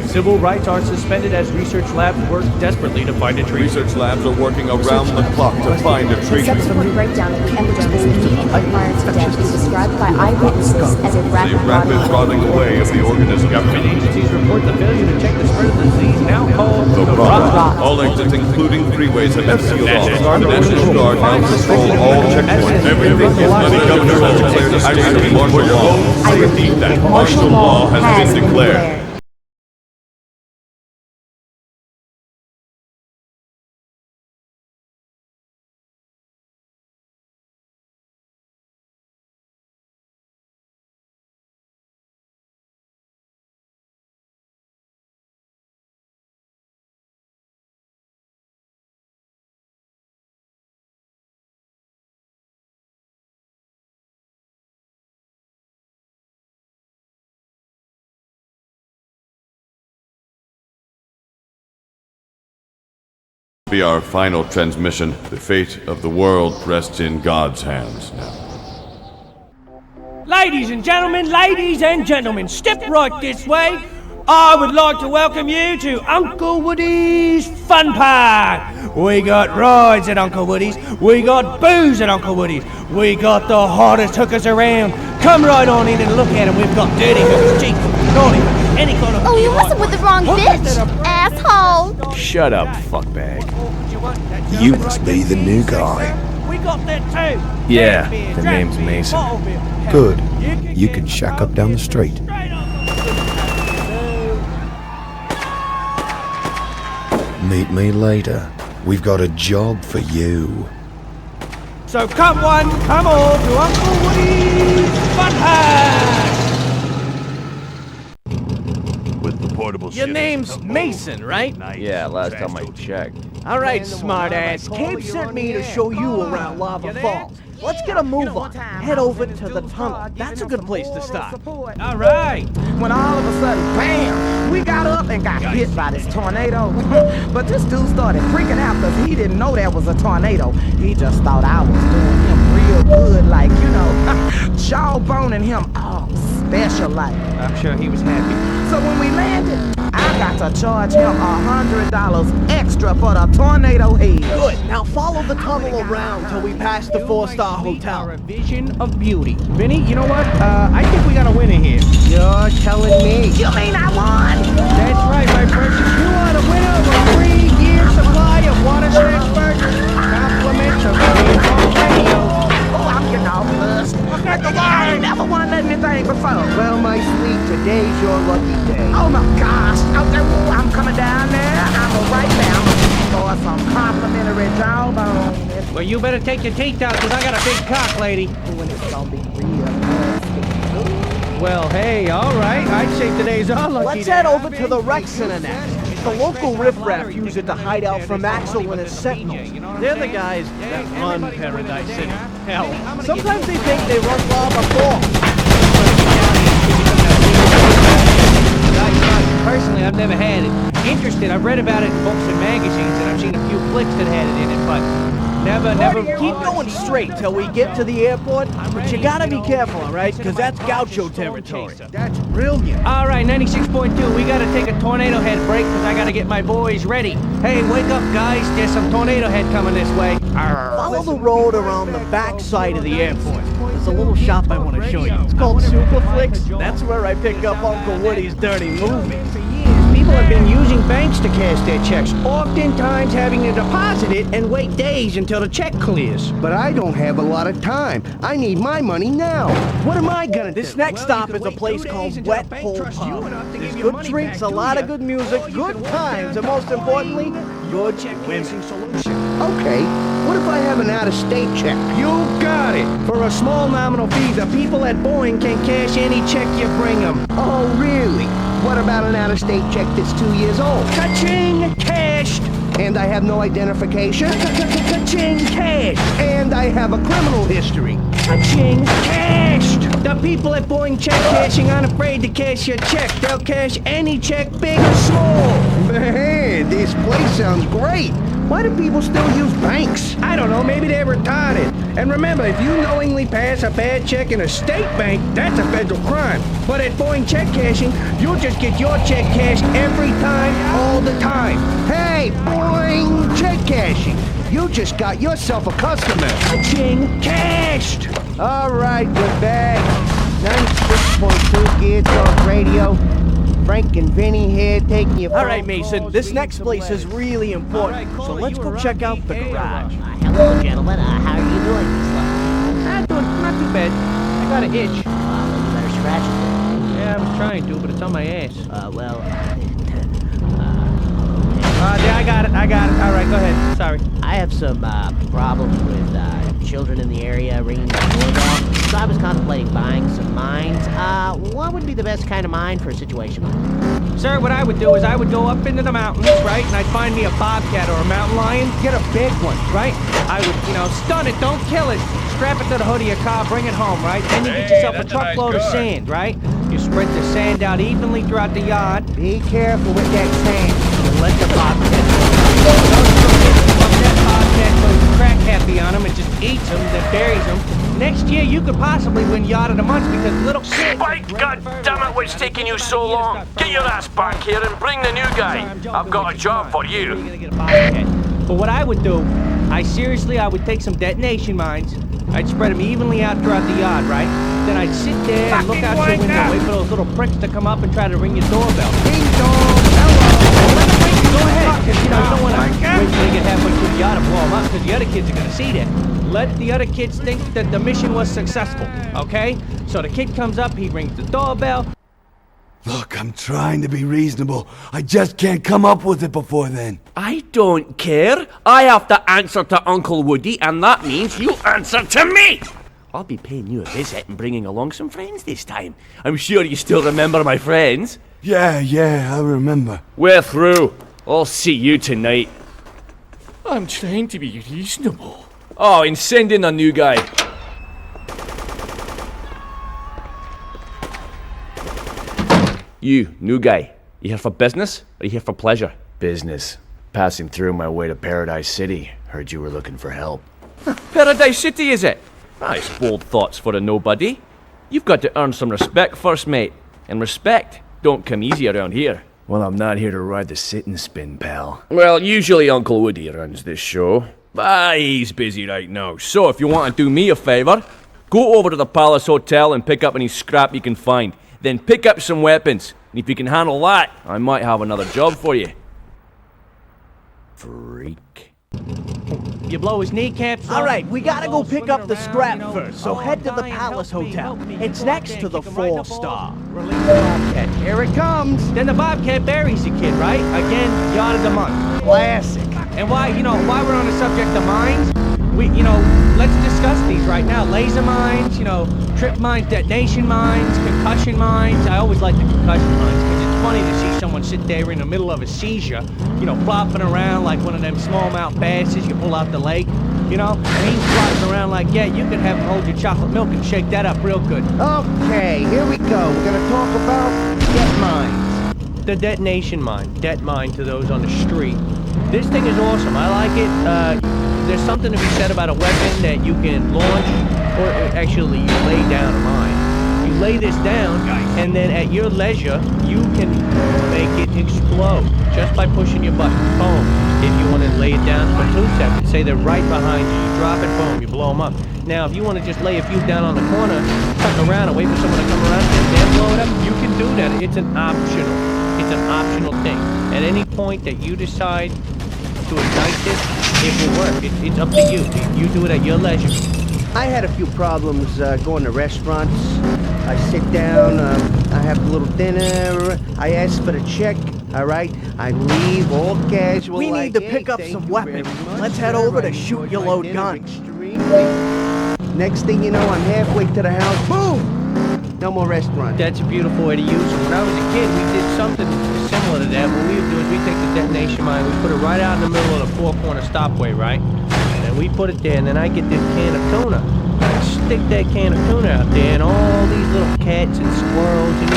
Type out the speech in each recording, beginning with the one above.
Civil rights are suspended as research labs work desperately to find a treatment. Research labs are working around the clock to find a treatment. Subsequent breakdown of the epidermis immediately prior to death is described by eyewitnesses as a rapid rotting away of the organism. Government agencies report the failure to check the spread of the disease, now called the rot. All exits, including freeways, have been sealed off. The National Guard now control all checkpoints. Everything is the governor has declared a state of martial law. I repeat that martial law has been declared. Be our final transmission. The fate of the world rests in God's hands now. Ladies and gentlemen, step right this way. I would like to welcome you to Uncle Woody's Fun Park. We got rides at Uncle Woody's. We got booze at Uncle Woody's. We got the hottest hookers around. Come right on in and look at them. We've got dirty hookers, cheap, naughty hookers, any kind of... Oh, you messing with the wrong bitch, asshole! Shut up, fuckbag. You must be the new guy. We got that too. Yeah, the name's Mason. Good. You can shack up down the street. Meet me later. We've got a job for you. So come all to Uncle Woody's Fun Park. With the portable Your name's Mason, right? Yeah, last time I checked. All right, smartass. Cabe sent me to show you around Lava Falls. Let's get a move on. Head over to the tunnel. That's a good place to start. All right. When all of a sudden, bam, we got up and got hit by this tornado. But this dude started freaking out because he didn't know that was a tornado. He just thought I was doing him real good, like, you know, jawboning him all special like. I'm sure he was happy. So when we landed, I got to charge him $100 extra for the tornado head. Good. Now follow the tunnel around till we pass the 4-star hotel. A vision of beauty. Vinny, you know what? I think we got a winner here. You're telling me? You mean I won? That's right, my precious. You are the winner of a 3-year supply of water experts. Compliments of radio. Oh, I'm getting all flushed. I ain't never won anything before. Well, my sweet, today's your lucky day. Oh my gosh. Okay, ooh, I'm coming down there. I'm right there. I'm for some complimentary jawbone. Well, you better take your teeth out, because I got a big cock, lady. When it's gonna be real nasty. Well, hey, all right. I'd say today's our lucky Let's day. head over to the rec center next. The local riffraff use it to hide out from Axel and his sentinels. They're the guys that run Paradise City. Hell, sometimes they think they run Lava Falls. Personally, I've never had it. Interested, I've read about it in books and magazines, and I've seen a few flicks that had it in it, but never... Keep going straight till we get to the airport, but you gotta be careful, alright? Because that's Gaucho territory. That's brilliant. All right, 96.2, we gotta take a tornado head break, because I gotta get my boys ready. Hey, wake up, guys. There's some tornado head coming this way. Follow the road around the back side of the airport. There's a little shop I want to show you. It's called Superflix. That's where I pick up Uncle Woody's dirty movies. People have been using banks to cash their checks, oftentimes having to deposit it and wait days until the check clears. But I don't have a lot of time. I need my money now. What am I gonna do? This next stop is a place called Wet Hole Pub. There's good drinks, a lot of good music, good times, and most importantly, good women. Okay, what if I have an out-of-state check? You got it. For a small nominal fee, the people at Boeing can cash any check you bring them. Oh, really? What about an out-of-state check that's 2 years old? Ka-ching! Cashed! And I have no identification? Ka-ching! Cashed! And I have a criminal history? Ka-ching! Cashed! The people at Boeing Check Cashing aren't afraid to cash your check. They'll cash any check, big or small. Man, this place sounds great. Why do people still use banks? I don't know, maybe they're retarded. And remember, if you knowingly pass a bad check in a state bank, that's a federal crime. But at Boeing Check Cashing, you'll just get your check cashed every time, all the time. Hey, Boeing Check Cashing, you just got yourself a customer. Ching, cashed! All right, we're back. 96.2 Gear Talk Radio. Frank and Vinny here taking you. All right, Mason, this next place is really important, so let's go check out the garage. Hello, gentlemen. How are you doing this morning? Not too bad. I got an itch. You better scratch it. Yeah, I was trying to, but it's on my ass. Yeah, I got it. All right, go ahead. Sorry. I have some problems with children in the area ringing the doorbell, so I was contemplating buying some mines. What would be the best kind of mine for a situation like that? Sir, what I would do is I would go up into the mountains, right? And I'd find me a bobcat or a mountain lion, get a big one, right? I would, stun it, don't kill it. Strap it to the hood of your car, bring it home, right? Then you get yourself a truckload of sand, right? You spread the sand out evenly throughout the yard. Be careful with that sand. And let the bobcat that bobcat goes crack happy on him and just eats them, then buries them. Next year, you could possibly win Yard of the Month because little kids... Spike, goddammit, what's taking you so long? Get your ass back here and bring the new guy. I've got a job for you. But what I would do, I would take some detonation mines, I'd spread them evenly out throughout the yard, right? Then I'd sit there and look out your window, wait for those little pricks to come up and try to ring your doorbell. Ding dong, hello! Go ahead, because you don't want to wait till you get halfway through the yard and blow them up, because the other kids are going to see that. Let the other kids think that the mission was successful, okay? So the kid comes up, he rings the doorbell. Look, I'm trying to be reasonable. I just can't come up with it before then. I don't care. I have to answer to Uncle Woody, and that means you answer to me. I'll be paying you a visit and bringing along some friends this time. I'm sure you still remember my friends. Yeah, I remember. We're through. I'll see you tonight. I'm trying to be reasonable. Oh, and send in a new guy. You, new guy. You here for business, or you here for pleasure? Business. Passing through my way to Paradise City. Heard you were looking for help. Paradise City, is it? Nice bold thoughts for a nobody. You've got to earn some respect first, mate. And respect don't come easy around here. Well, I'm not here to ride the sit and spin, pal. Well, usually Uncle Woody runs this show. But he's busy right now. So if you want to do me a favor, go over to the Palace Hotel and pick up any scrap you can find. Then pick up some weapons. And if you can handle that, I might have another job for you. Freak. You blow his kneecaps off. All right, we gotta go pick up the scrap first, so head to the Palace Hotel. It's next to the 4-star. Bobcat, here it comes. Then the Bobcat buries the kid, right? Again, Yard of the Month. Classic. And why we're on the subject of mines, let's discuss these right now. Laser mines, trip mines, detonation mines, concussion mines. I always like the concussion mines because it's funny to see someone sit there in the middle of a seizure, flopping around like one of them smallmouth basses you pull out the lake, and he's flopping around like, yeah, you could have him hold your chocolate milk and shake that up real good. Okay, here we go. We're gonna talk about det mines. The detonation mine. Det mine to those on the street. This thing is awesome. I like it. There's something to be said about a weapon that you can launch, or actually you lay down a mine. You lay this down, and then at your leisure, you can make it explode just by pushing your button. Boom. If you want to lay it down for 2 seconds, say they're right behind you, you drop it, boom, you blow them up. Now, if you want to just lay a few down on the corner, tuck around and wait for someone to come around and then blow it up, you can do that. It's an optional thing. At any point that you decide to ignite this, it will work. It's up to you. You do it at your leisure. I had a few problems going to restaurants. I sit down, I have a little dinner, I ask for the check, all right? I leave all casual. We need to pick up some weapons. Let's head over to shoot your load gun. Next thing you know, I'm halfway to the house. Boom! No more restaurant. That's a beautiful way to use them. When I was a kid, we did something similar to that. What we would do is we take the detonation mine, we put it right out in the middle of the four-corner stopway, right? And then we put it there, and then I get this can of tuna. I stick that can of tuna out there, and all these little cats and squirrels and,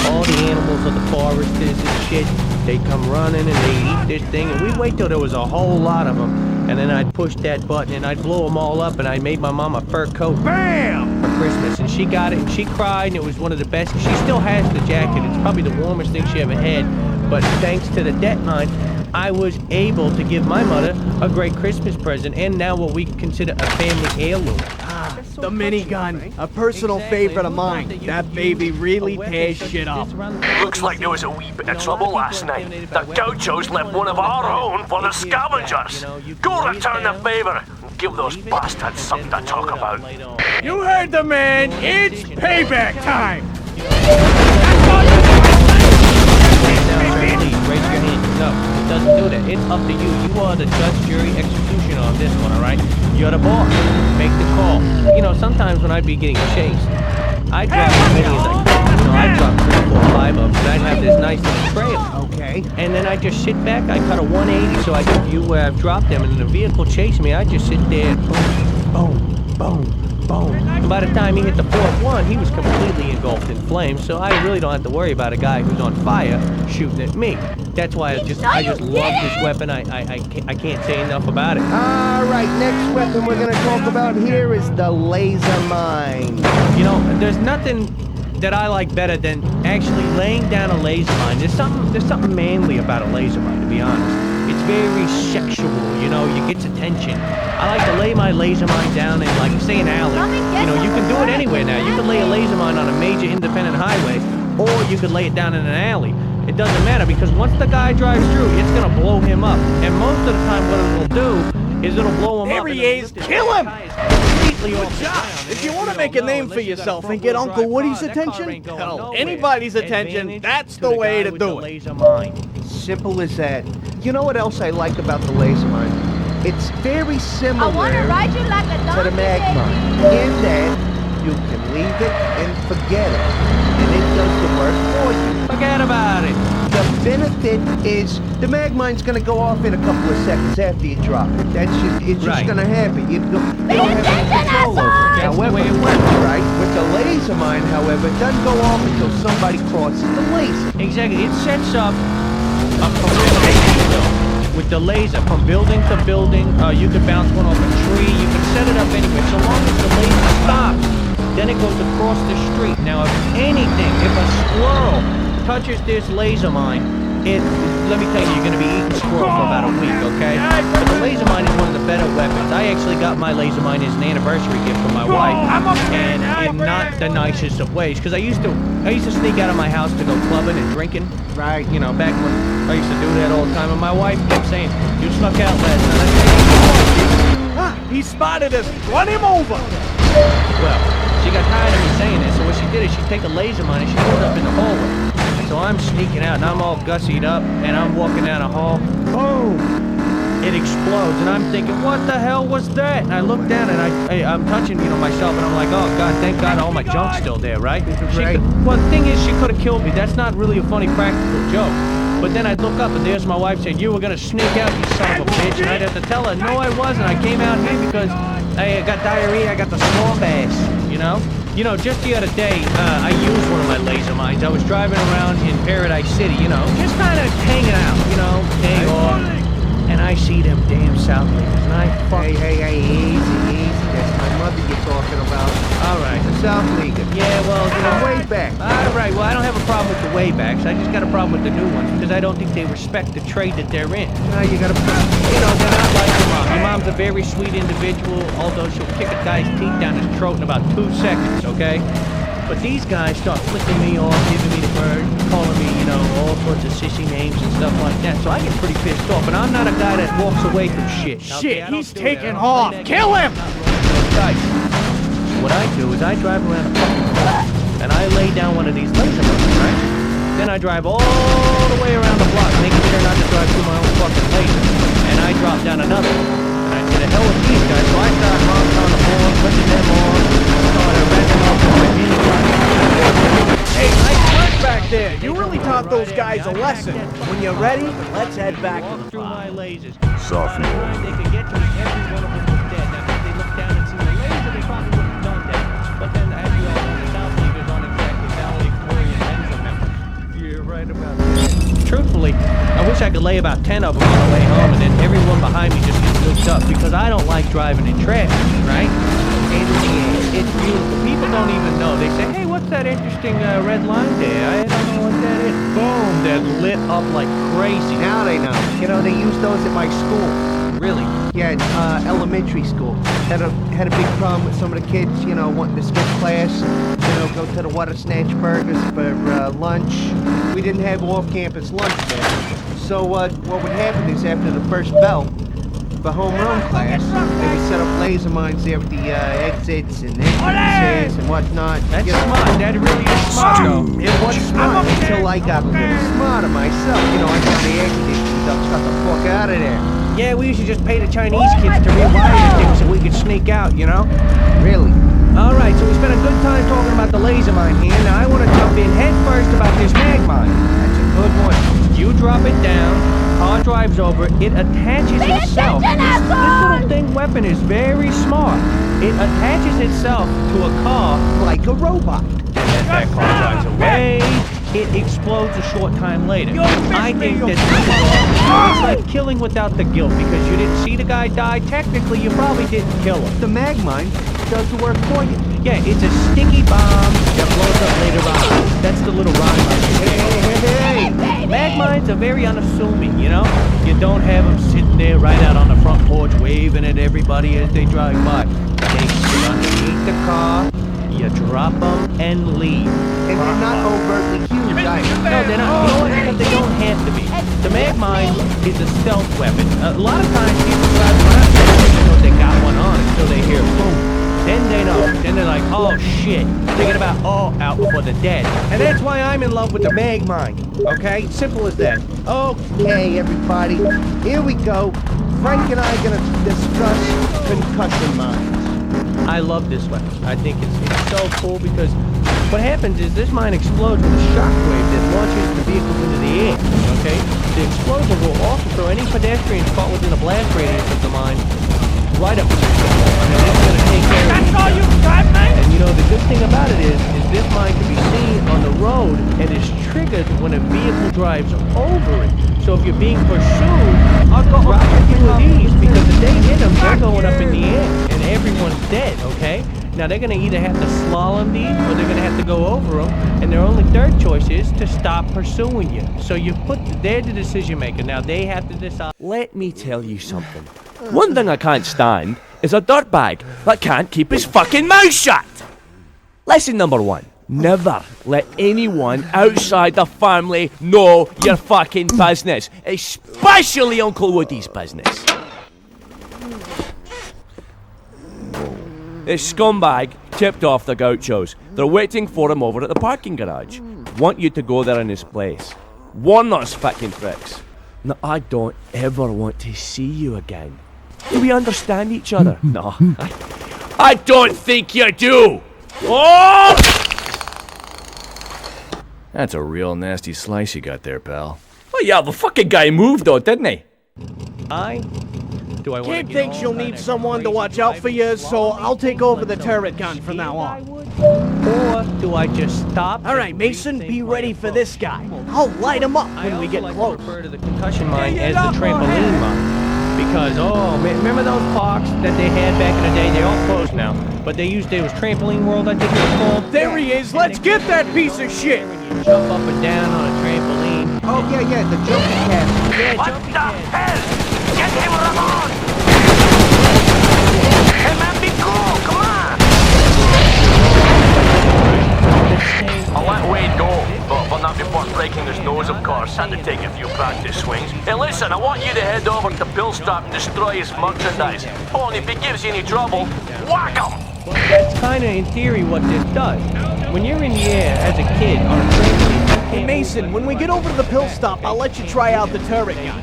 all the animals of the foresters and shit, they come running and they eat this thing, and we wait till there was a whole lot of them. and then I'd push that button, and I'd blow them all up, and I made my mom a fur coat. BAM! For Christmas, and she got it, and she cried, and it was one of the best. She still has the jacket. It's probably the warmest thing she ever had, but thanks to the debt line, I was able to give my mother a great Christmas present, and now what we consider a family heirloom. The minigun, a personal favorite of mine. That baby really tears shit up. Looks like there was a wee bit of trouble last night. The gauchos left one of our own for the scavengers. Go return the favor and give those bastards something to talk about. You heard the man. It's payback time. Raise your hand. No, it doesn't do that. It's up to you. You are the judge, jury, executioner on this one, all right? You're the boss. Make the call. You know, sometimes when I'd be getting chased, I'd drop as many as I could. You know, I'd drop 3, 4, 5 of them, and I'd have this nice little trail. Okay. And then I'd just sit back. I'd cut a 180 so I could view where I've dropped them. And the vehicle chasing me, I'd just sit there and boom, boom, boom. And by the time he hit the fourth one, he was completely engulfed in flames, so I really don't have to worry about a guy who's on fire shooting at me. That's why I just love this weapon. I can't say enough about it. All right, next weapon we're gonna talk about here is the laser mine. You know, there's nothing that I like better than actually laying down a laser mine. There's something manly about a laser mine, to be honest. It's very sexual, you know, it gets attention. I like to lay my laser mine down in, like, say, an alley. You know, you can do it anywhere now. You can lay a laser mine on a major independent highway, or you could lay it down in an alley. It doesn't matter, because once the guy drives through, it's gonna blow him up. And most of the time what it will do is it'll blow him up. There he is! Kill him! Good job! If you want to make a name for yourself and get Uncle Woody's attention, hell, anybody's attention, that's the way to do it. Simple as that. You know what else I like about the laser mine? It's very similar to the mag mine, in that you can leave it and forget it, and it does the work for you. Forget about it. The benefit is the mag mine's gonna go off in a couple of seconds after you drop it. It's just gonna happen. You don't have any control over it. However, right? With the laser mine, however, it doesn't go off until somebody crosses the laser. Exactly. It sets up a perimeter with the laser from building to building. You can bounce one off a tree. You can set it up anywhere. So long as the laser stops, then it goes across the street. Now, if anything, if a squirrel touches this laser mine, let me tell you, you're going to be eating squirrel for about a week, okay? But the laser mine is one of the better weapons. I actually got my laser mine as an anniversary gift from my wife, and in not the nicest of ways, because I used to sneak out of my house to go clubbing and drinking, right? You know, back when I used to do that all the time, and my wife kept saying, "You snuck out last night." I said, he spotted us. Run him over. Well, she got tired of me saying this, so what she did is she'd take a laser mine and she put it up in the hallway. So I'm sneaking out, and I'm all gussied up, and I'm walking down a hall. Boom! It explodes, and I'm thinking, what the hell was that? And I look down, and I'm touching, myself, and I'm like, oh, God, thank God all my junk's still there, right? Well, the thing is, she could have killed me. That's not really a funny practical joke. But then I'd look up, and there's my wife saying, you were going to sneak out, you son of a bitch. And I'd have to tell her, no, I wasn't. I came out here because I got diarrhea. I got the swamp ass, you know? You know, just the other day, I used one of my laser mines. I was driving around in Paradise City, just kind of hanging out, day off. And I see them damn South Lakers, and I fucking... Hey, easy. That's my mother you're talking about. All right. The South League. Yeah, well, way back. All right, well, I don't have a problem with the way backs. I just got a problem with the new ones, because I don't think they respect the trade that they're in. No, you got a problem. They're not like your mom. Your mom's a very sweet individual, although she'll kick a guy's teeth down his throat in about 2 seconds, okay? But these guys start flicking me off, giving me the bird, calling me, all sorts of sissy names and stuff like that. So I get pretty pissed off, and I'm not a guy that walks away from shit. Shit, he's taking off. Kill him! Guys, what I do is I drive around a fucking block, and I lay down one of these laser mines, right? Then I drive all the way around the block, making sure not to drive through my own fucking laser. And I drop down another one. And I say, the hell with these guys. So I start honking on the horn, putting them on, started revving up my mini-truck. Hey, nice work back there. You really taught those guys a lesson. When you're ready, let's head back to the farm. Sophomore. They could get to me, every one of them was dead. Now, if they looked down and seen the laser, they probably wouldn't have done that. But then, as you all know, the South Leaguers aren't exactly valedictorian Mensa members. You're right about that. Truthfully, I wish I could lay about 10 of them on the way home, and then everyone behind me just gets hooked up because I don't like driving in traffic, right? And it's beautiful. People don't even know. They say, hey, what's that interesting red line there? I don't know what that is. Boom, they're lit up like crazy. Now they know. You know, they use those at my school. Really? Yeah, elementary school. Had a big problem with some of the kids, you know, wanting to skip class, you know, go to the Water Snatch Burgers for lunch. We didn't have off-campus lunch there. So what would happen is after the first bell for homeroom class, they would set up laser mines there with the exits and entrances and whatnot. That's smart. That really is smart, though. It was smart until I got a little smarter myself. You know, I got the air conditioning ducts, got the fuck out of there. Yeah, we used to just pay the Chinese kids to rewire the thing so we could sneak out, you know? Really? All right, so we spent a good time talking about the laser mine here. Now I want to jump in head first about this mag mine. That's a good one. You drop it down, car drives over, it attaches itself. This little thing weapon is very smart. It attaches itself to a car like a robot. And as that car drives away, it explodes a short time later. I think that it's like killing without the guilt because you didn't see the guy die. Technically, you probably didn't kill him. The mag mine does the work for you. Yeah, it's a sticky bomb that blows up later on. That's the little rhyme. Hey. Mag mines are very unassuming, you know? You don't have them sitting there right out on the front porch waving at everybody as they drive by. They sit underneath the car, you drop them and leave. And they're not overtly huge either. No, they're not. You know what? Because they don't have to be. The mag mine is a stealth weapon. A lot of times people drive around and know they got one on until they hear boom. Then they know. Then they're like, oh shit. Thinking about out for the dead. And that's why I'm in love with the mag mine. Okay? Simple as that. Okay, everybody. Here we go. Frank and I are gonna discuss concussion mines. I love this weapon. I think it's so cool because what happens is this mine explodes with a shockwave that launches the vehicles into the air. Okay? The explosion will also throw any pedestrians caught within a blast radius of the mine right up to the wall. And that's going to take care of it. That's all you got, mate? And you know, the good thing about it is this mine can be seen on the road and is triggered when a vehicle drives over it. So if you're being pursued, I'll go drop a few of these because if they hit them, they're going up in the air and everyone's dead, okay? Now they're going to either have to slalom these or they're going to have to go over them, and their only third choice is to stop pursuing you. So you they're the decision maker. Now they have to decide. Let me tell you something. One thing I can't stand is a dirtbag that can't keep his fucking mouth shut. Lesson number 1. Never let anyone outside the family know your fucking business, especially Uncle Woody's business. This scumbag tipped off the gauchos. They're waiting for him over at the parking garage. Want you to go there in his place. Warn those fucking pricks. Now, I don't ever want to see you again. Do we understand each other? No. I don't think you do! Oh! That's a real nasty slice you got there, pal. Oh yeah, the fucking guy moved though, didn't he? Do I want Kid thinks you'll need someone to watch out for you, so I'll take over the turret gun from now on. Or do I just stop? All right, Mason, be ready for this guy. I'll light him up when we get close. I refer to the concussion mine as the trampoline mine. Because, remember those parks that they had back in the day? They're all closed now. But there was Trampoline World, I think it was called. There he is. Let's get that piece of shit. You jump up and down on a trampoline. Oh, yeah, the jumping castle. Yeah, What jumping the hell? Get him, Ramon! Hey, man, be cool. Come on! I'll let Wade go, but not before breaking his nose, of course. Had to take a few practice swings. Hey, listen, I want you to head over to Pillstop and destroy his merchandise. Oh, and if he gives you any trouble, whack him! That's kind of, in theory, what this does. When you're in the air as a kid on a trampoline... Hey, Mason, when we get over to the Pillstop, I'll let you try out the turret gun.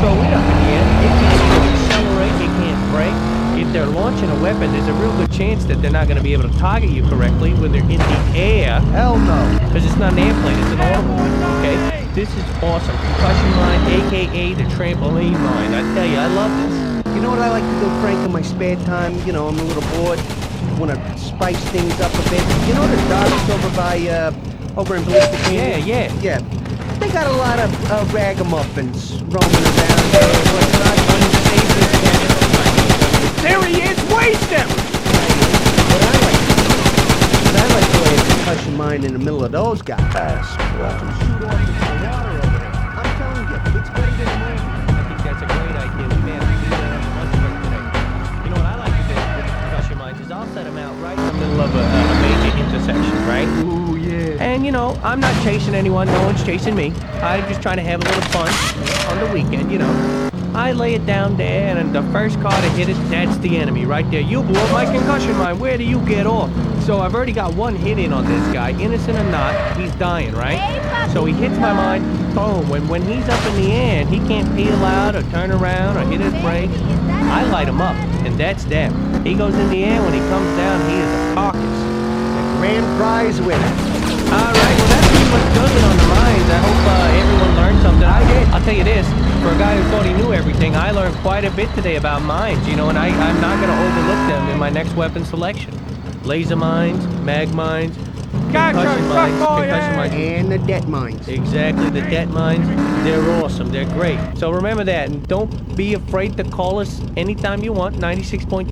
Throw it up in the air. It can't accelerate, it can't brake. If they're launching a weapon, there's a real good chance that they're not going to be able to target you correctly when they're in the air. Hell no. Because it's not an airplane, it's an automobile, okay? This is awesome. Concussion mine, a.k.a. the trampoline mine. I tell you, I love this. You know what I like to do, Frank, in my spare time? You know, I'm a little bored. Want to spice things up a bit. You know the docks over by, over in Ballistic Canyon? Yeah. They got a lot of ragamuffins roaming around there. There he is! Waste him! But I like the way a concussion mine in the middle of those guys. I'm telling you, it's great in the morning. I think that's a great idea. We may have to do that on the lunch break today. You know what I like to do with the concussion mines is I'll set them out right in the middle of a major intersection, right? Ooh, yeah. And you know, I'm not chasing anyone. No one's chasing me. I'm just trying to have a little fun on the weekend, you know. I lay it down there, and the first car to hit it, that's the enemy right there. You blew up my concussion mine. Where do you get off? So I've already got one hit in on this guy, innocent or not. He's dying, right? So he hits my mine, boom. When he's up in the air and he can't peel out or turn around or hit his brake, I light him up, and that's them. He goes in the air. When he comes down, he is a carcass. The grand prize winner. All right, well, that's pretty much does it on the mines. I hope everyone learned something. I did. I'll tell you this, for a guy who thought he knew everything, I learned quite a bit today about mines, you know, and I'm not going to overlook them in my next weapon selection. Laser mines, mag mines, concussion mines, and the debt mines. Exactly, the debt mines, they're awesome, they're great. So remember that, and don't be afraid to call us anytime you want, 96.2.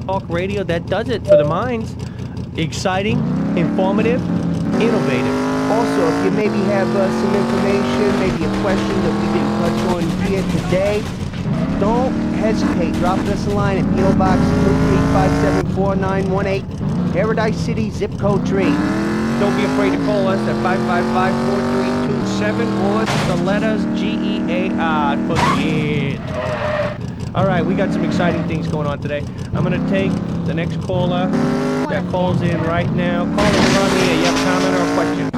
Talk radio, that does it for the mines. Exciting, informative, innovative. Also, if you maybe have some information, maybe a question that we didn't touch on here today, don't hesitate. Drop us a line at P.O. Box 23574-918, Paradise City, zip code 3. Don't be afraid to call us at 555-4327 or the letters GEAR for Guitar. All right, we got some exciting things going on today. I'm going to take the next caller that calls in right now. Caller, you're on the air. You have a comment or a question?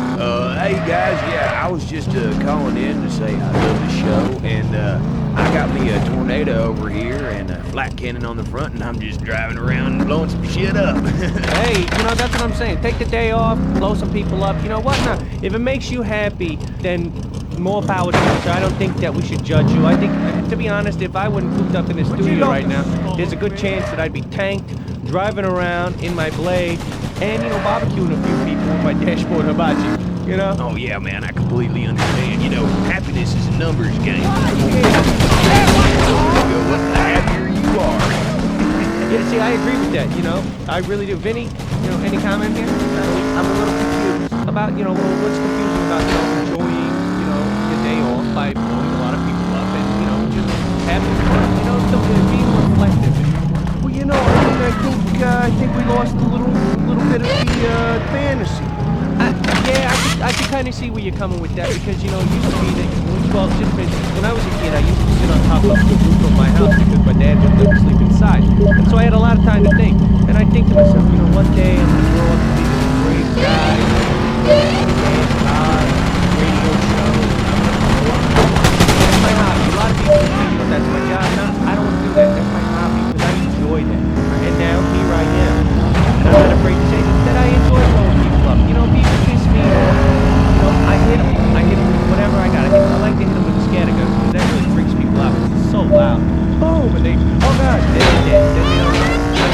Hey guys, yeah, I was just calling in to say I love the show, and I got me a tornado over here and a flat cannon on the front, and I'm just driving around and blowing some shit up. Hey, you know, that's what I'm saying. Take the day off, blow some people up. You know what? Now, if it makes you happy, then more power to you. So I don't think that we should judge you. I think, to be honest, if I wasn't cooped up in the studio right now, there's a good chance that I'd be tanked, driving around in my Blade, and, you know, barbecuing a few people with my dashboard hibachi. You know? Oh yeah, man, I completely understand. You know, happiness is a numbers game. What the happier you are. Yeah, see, I agree with that, you know? I really do. Vinny, you know, any comment here? I'm a little confused about, you know, what's confusing about, you know, enjoying, you know, your day off by blowing a lot of people up and, you know, just having fun, you know, being reflective. Well, you know, I think we lost a little bit of the fantasy. Yeah, I can kind of see where you're coming with that because, you know, it used to be that, well, just when I was a kid, I used to sit on top of the roof of my house because my dad would let me sleep inside. And so I had a lot of time to think. And I think to myself, you know, one day I'm going to grow up to be this great guy, radio show. That's my hobby. A lot of people think, you know, that's my job. No, I don't want to do that. That's my hobby because I enjoy that. And now here I am. And I'm not afraid to say that I enjoy blowing people up. You know, people kiss me or, you know, I hit them with whatever I got. I like to hit them with the scatter gun because that really freaks people out. It's so loud. Boom! And they, oh God, they're dead. Then, you know, I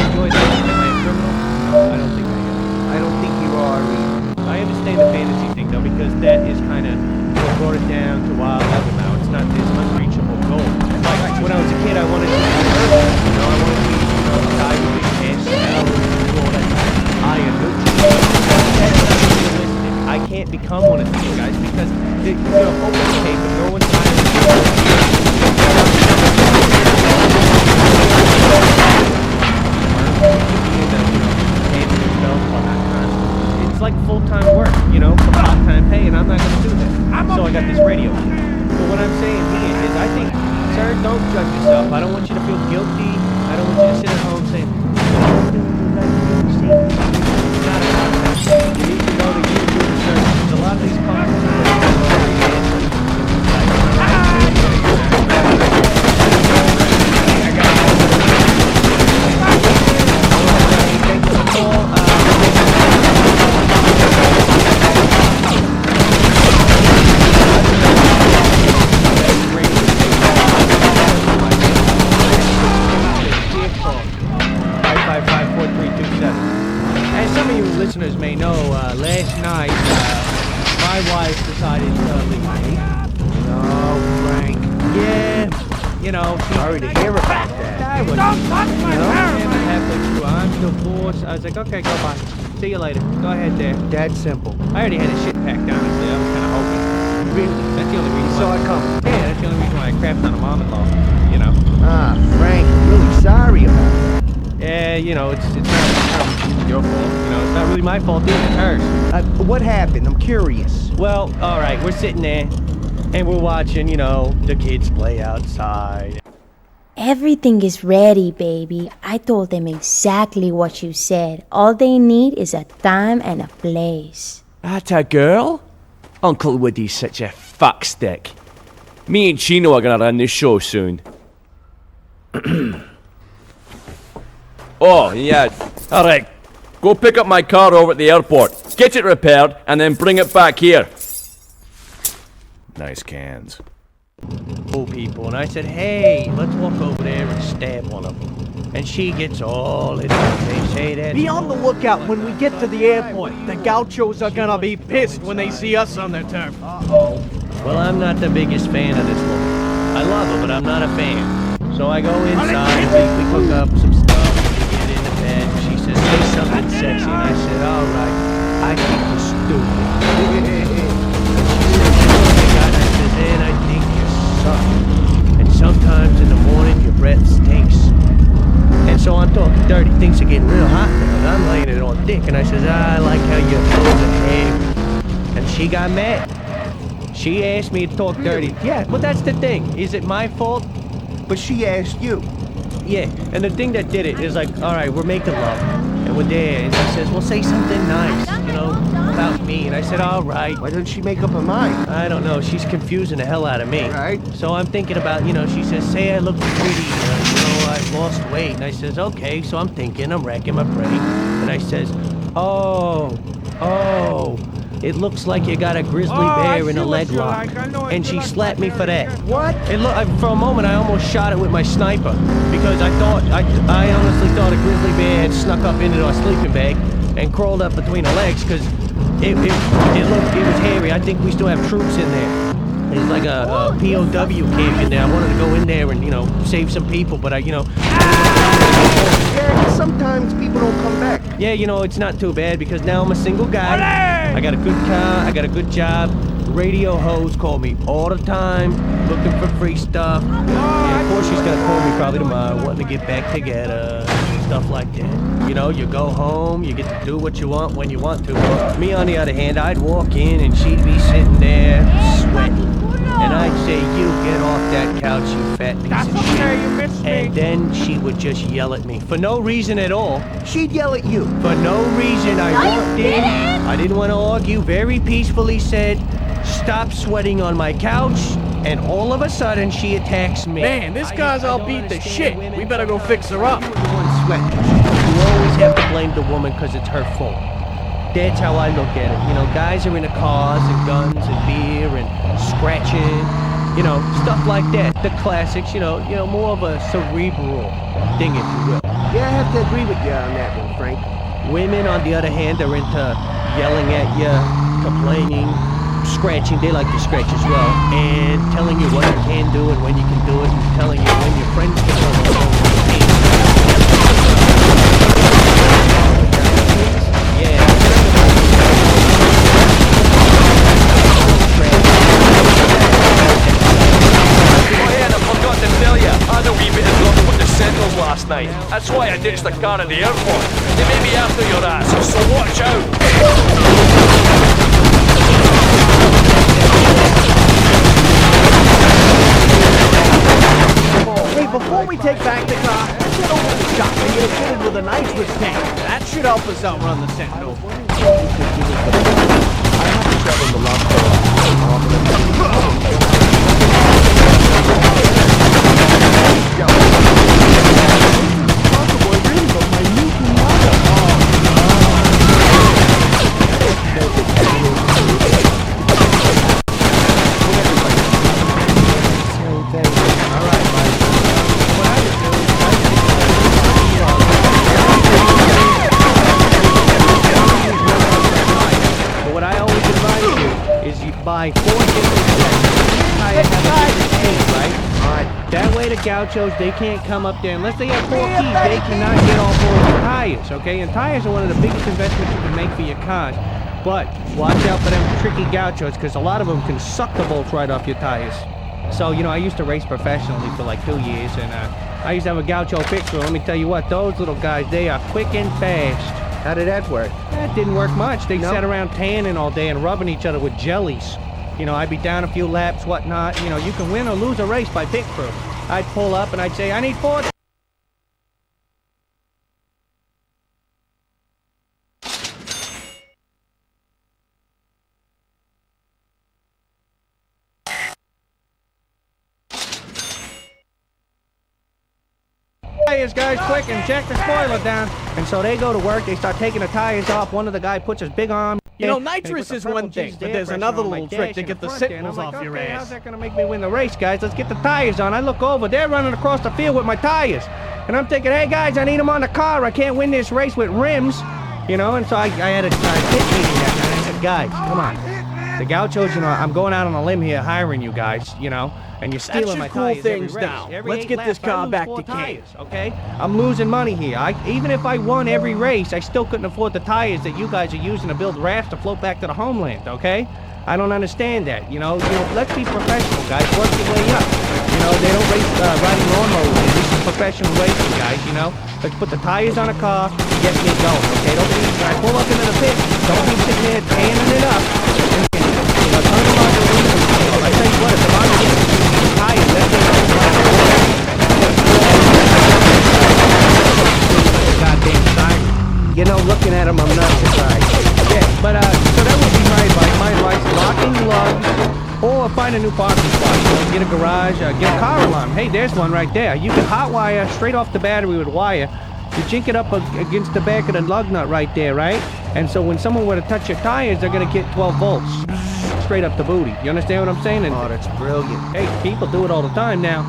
enjoy that. Am I a criminal? No, I don't think I am. I don't think you are either. I understand the fantasy thing though because that is kind of what brought it down to wild level now. It's not this unreachable goal. Like when I was a kid, I wanted to be a murderer. You know, I wanted to be, you know, a guy with big hands and do all that iron neutral. I can't become one of these guys because you know, open tape, but no one's hiring. listeners may know, last night, my wife decided to leave me. Oh, Frank. Yeah, you know, Sorry to hear about that. I was, halfway through, I'm divorced. I was like, okay, go bye. See you later. Go ahead there. That's simple. I already had his shit packed, honestly. I was kind of hoping. Really? That's the only reason You saw it coming. Yeah, that's the only reason why I crapped on a mom-in-law, you know? Ah, Frank, I'm really sorry about that. Yeah, you know, it's not your fault. You know, it's not really my fault either, it's hers. What happened? I'm curious. Well, all right, we're sitting there, and we're watching, you know, the kids play outside. Everything is ready, baby. I told them exactly what you said. All they need is a time and a place. That a girl? Uncle Woody's such a fuckstick. Me and Chino are gonna run this show soon. Oh, yeah. Alright. Go pick up my car over at the airport. Get it repaired, and then bring it back here. Nice cans. People, and I said, hey, let's walk over there and stab one of them. And she gets all in her face. Hey, that. Be on the lookout when we get to the airport. The gauchos are gonna be pissed when they see us on their turf. Uh-oh. Well, I'm not the biggest fan of this woman. I love her, but I'm not a fan. So I go inside, we cook up some stuff, we get into bed. She says, say something sexy. And I said, all right, I think you're stupid. And I think you suck. And sometimes in the morning your breath stinks. And so I'm talking dirty. Things are getting real hot now. I'm laying it on thick. And I says, I like how you behave. And she got mad. She asked me to talk dirty. Yeah, well that's the thing. Is it my fault? But she asked you. Yeah, and the thing that did it is like, all right, we're making love. And we're there. And she says, well, say something nice, you know, about me. And I said, all right. Why doesn't she make up her mind? I don't know. She's confusing the hell out of me. Right. So I'm thinking about, you know, she says, say I look pretty, you know, I've lost weight. And I says, okay. So I'm thinking, I'm racking my brain. And I says, oh, it looks like you got a grizzly bear in a leg lock. And she slapped me for that. What? And look, for a moment, I almost shot it with my sniper. Because I honestly thought a grizzly bear had snuck up into our sleeping bag and crawled up between her legs because it was hairy. I think we still have troops in there. There's like a POW camp in there. I wanted to go in there and, you know, save some people, but Yeah, sometimes people don't come back. Yeah, you know, it's not too bad because now I'm a single guy. I got a good car, I got a good job. Radio hoes call me all the time, looking for free stuff. And of course she's gonna call me probably tomorrow, wanting to get back together, stuff like that. You know, you go home, you get to do what you want when you want to. Me, on the other hand, I'd walk in and she'd be sitting there sweating. And I'd say, you get off that couch, you fat piece of shit. You missed me. And then she would just yell at me. For no reason at all. She'd yell at you. For no reason. I walked in. I didn't want to argue. Very peacefully said, stop sweating on my couch. And all of a sudden, she attacks me. Man, this guy's all beat to shit. We better go fix her up. You always have to blame the woman because it's her fault. That's how I look at it. You know, guys are into cars and guns and beer and scratching, you know, stuff like that. The classics, you know, more of a cerebral thing, if you will. Yeah, I have to agree with you on that one, Frank. Women, on the other hand, are into yelling at you, complaining, scratching. They like to scratch as well. And telling you what you can do and when you can do it. And telling you when your friends can come along. Last night. That's why I ditched the car at the airport. They may be after your ass, so watch out. Hey, before we take back the car, let's head over to the shop and get it fitted with a nitrous tank. That should help us outrun the Sentinel. buy 4 different sets. Tire have a different key, right? Alright, that way the gauchos, they can't come up there. Unless they have 4 keys, they cannot get all 4 of the tires, okay? And tires are one of the biggest investments you can make for your cars. But watch out for them tricky gauchos, because a lot of them can suck the bolts right off your tires. So, you know, I used to race professionally for like 2 years, and I used to have a gaucho pit crew. Let me tell you what, those little guys, they are quick and fast. How did that work? That didn't work much. They sat around tanning all day and rubbing each other with jellies. You know, I'd be down a few laps, whatnot. You know, you can win or lose a race by pit crew. I'd pull up and I'd say, I need 4... guys, quick, and check the spoiler down. And so they go to work, they start taking the tires off. One of the guy puts his big arm. You know, nitrous is one thing, but there's another little trick to get the signals off your ass. How's that gonna make me win the race, guys? Let's get the tires on. I look over, they're running across the field with my tires. And I'm thinking, hey guys, I need them on the car. I can't win this race with rims. You know, and so I had a pit meeting that night. I said, guys, come on. The gauchos, you know, I'm going out on a limb here hiring you guys, you know. And you're stealing my tires. Cool things down. Let's get this car back to Cabe. Okay? I'm losing money here. Even if I won every race, I still couldn't afford the tires that you guys are using to build rafts to float back to the homeland, okay? I don't understand that, you know? Let's be professional, guys. Work your way up. You know, they don't race riding lawnmowers. This is professional racing, guys, you know? Let's put the tires on a car and get me going, okay? Don't be, when I pull up into the pit, don't be sitting there tanning it up. And, you know, turn them on the wheels. I tell you what, if I'm on the wheels, tires, that thing don't goddamn siren. You know, looking at them, I'm not surprised. Yeah, but so that would be my advice. My advice: locking lugs, or find a new parking spot. You know, get a garage, get a car alarm. Hey, there's one right there. You can hot wire straight off the battery with wire. You jink it up against the back of the lug nut right there, right? And so when someone were to touch your tires, they're gonna get 12 volts straight up the booty. You understand what I'm saying? And, oh, that's brilliant. Hey, people do it all the time now.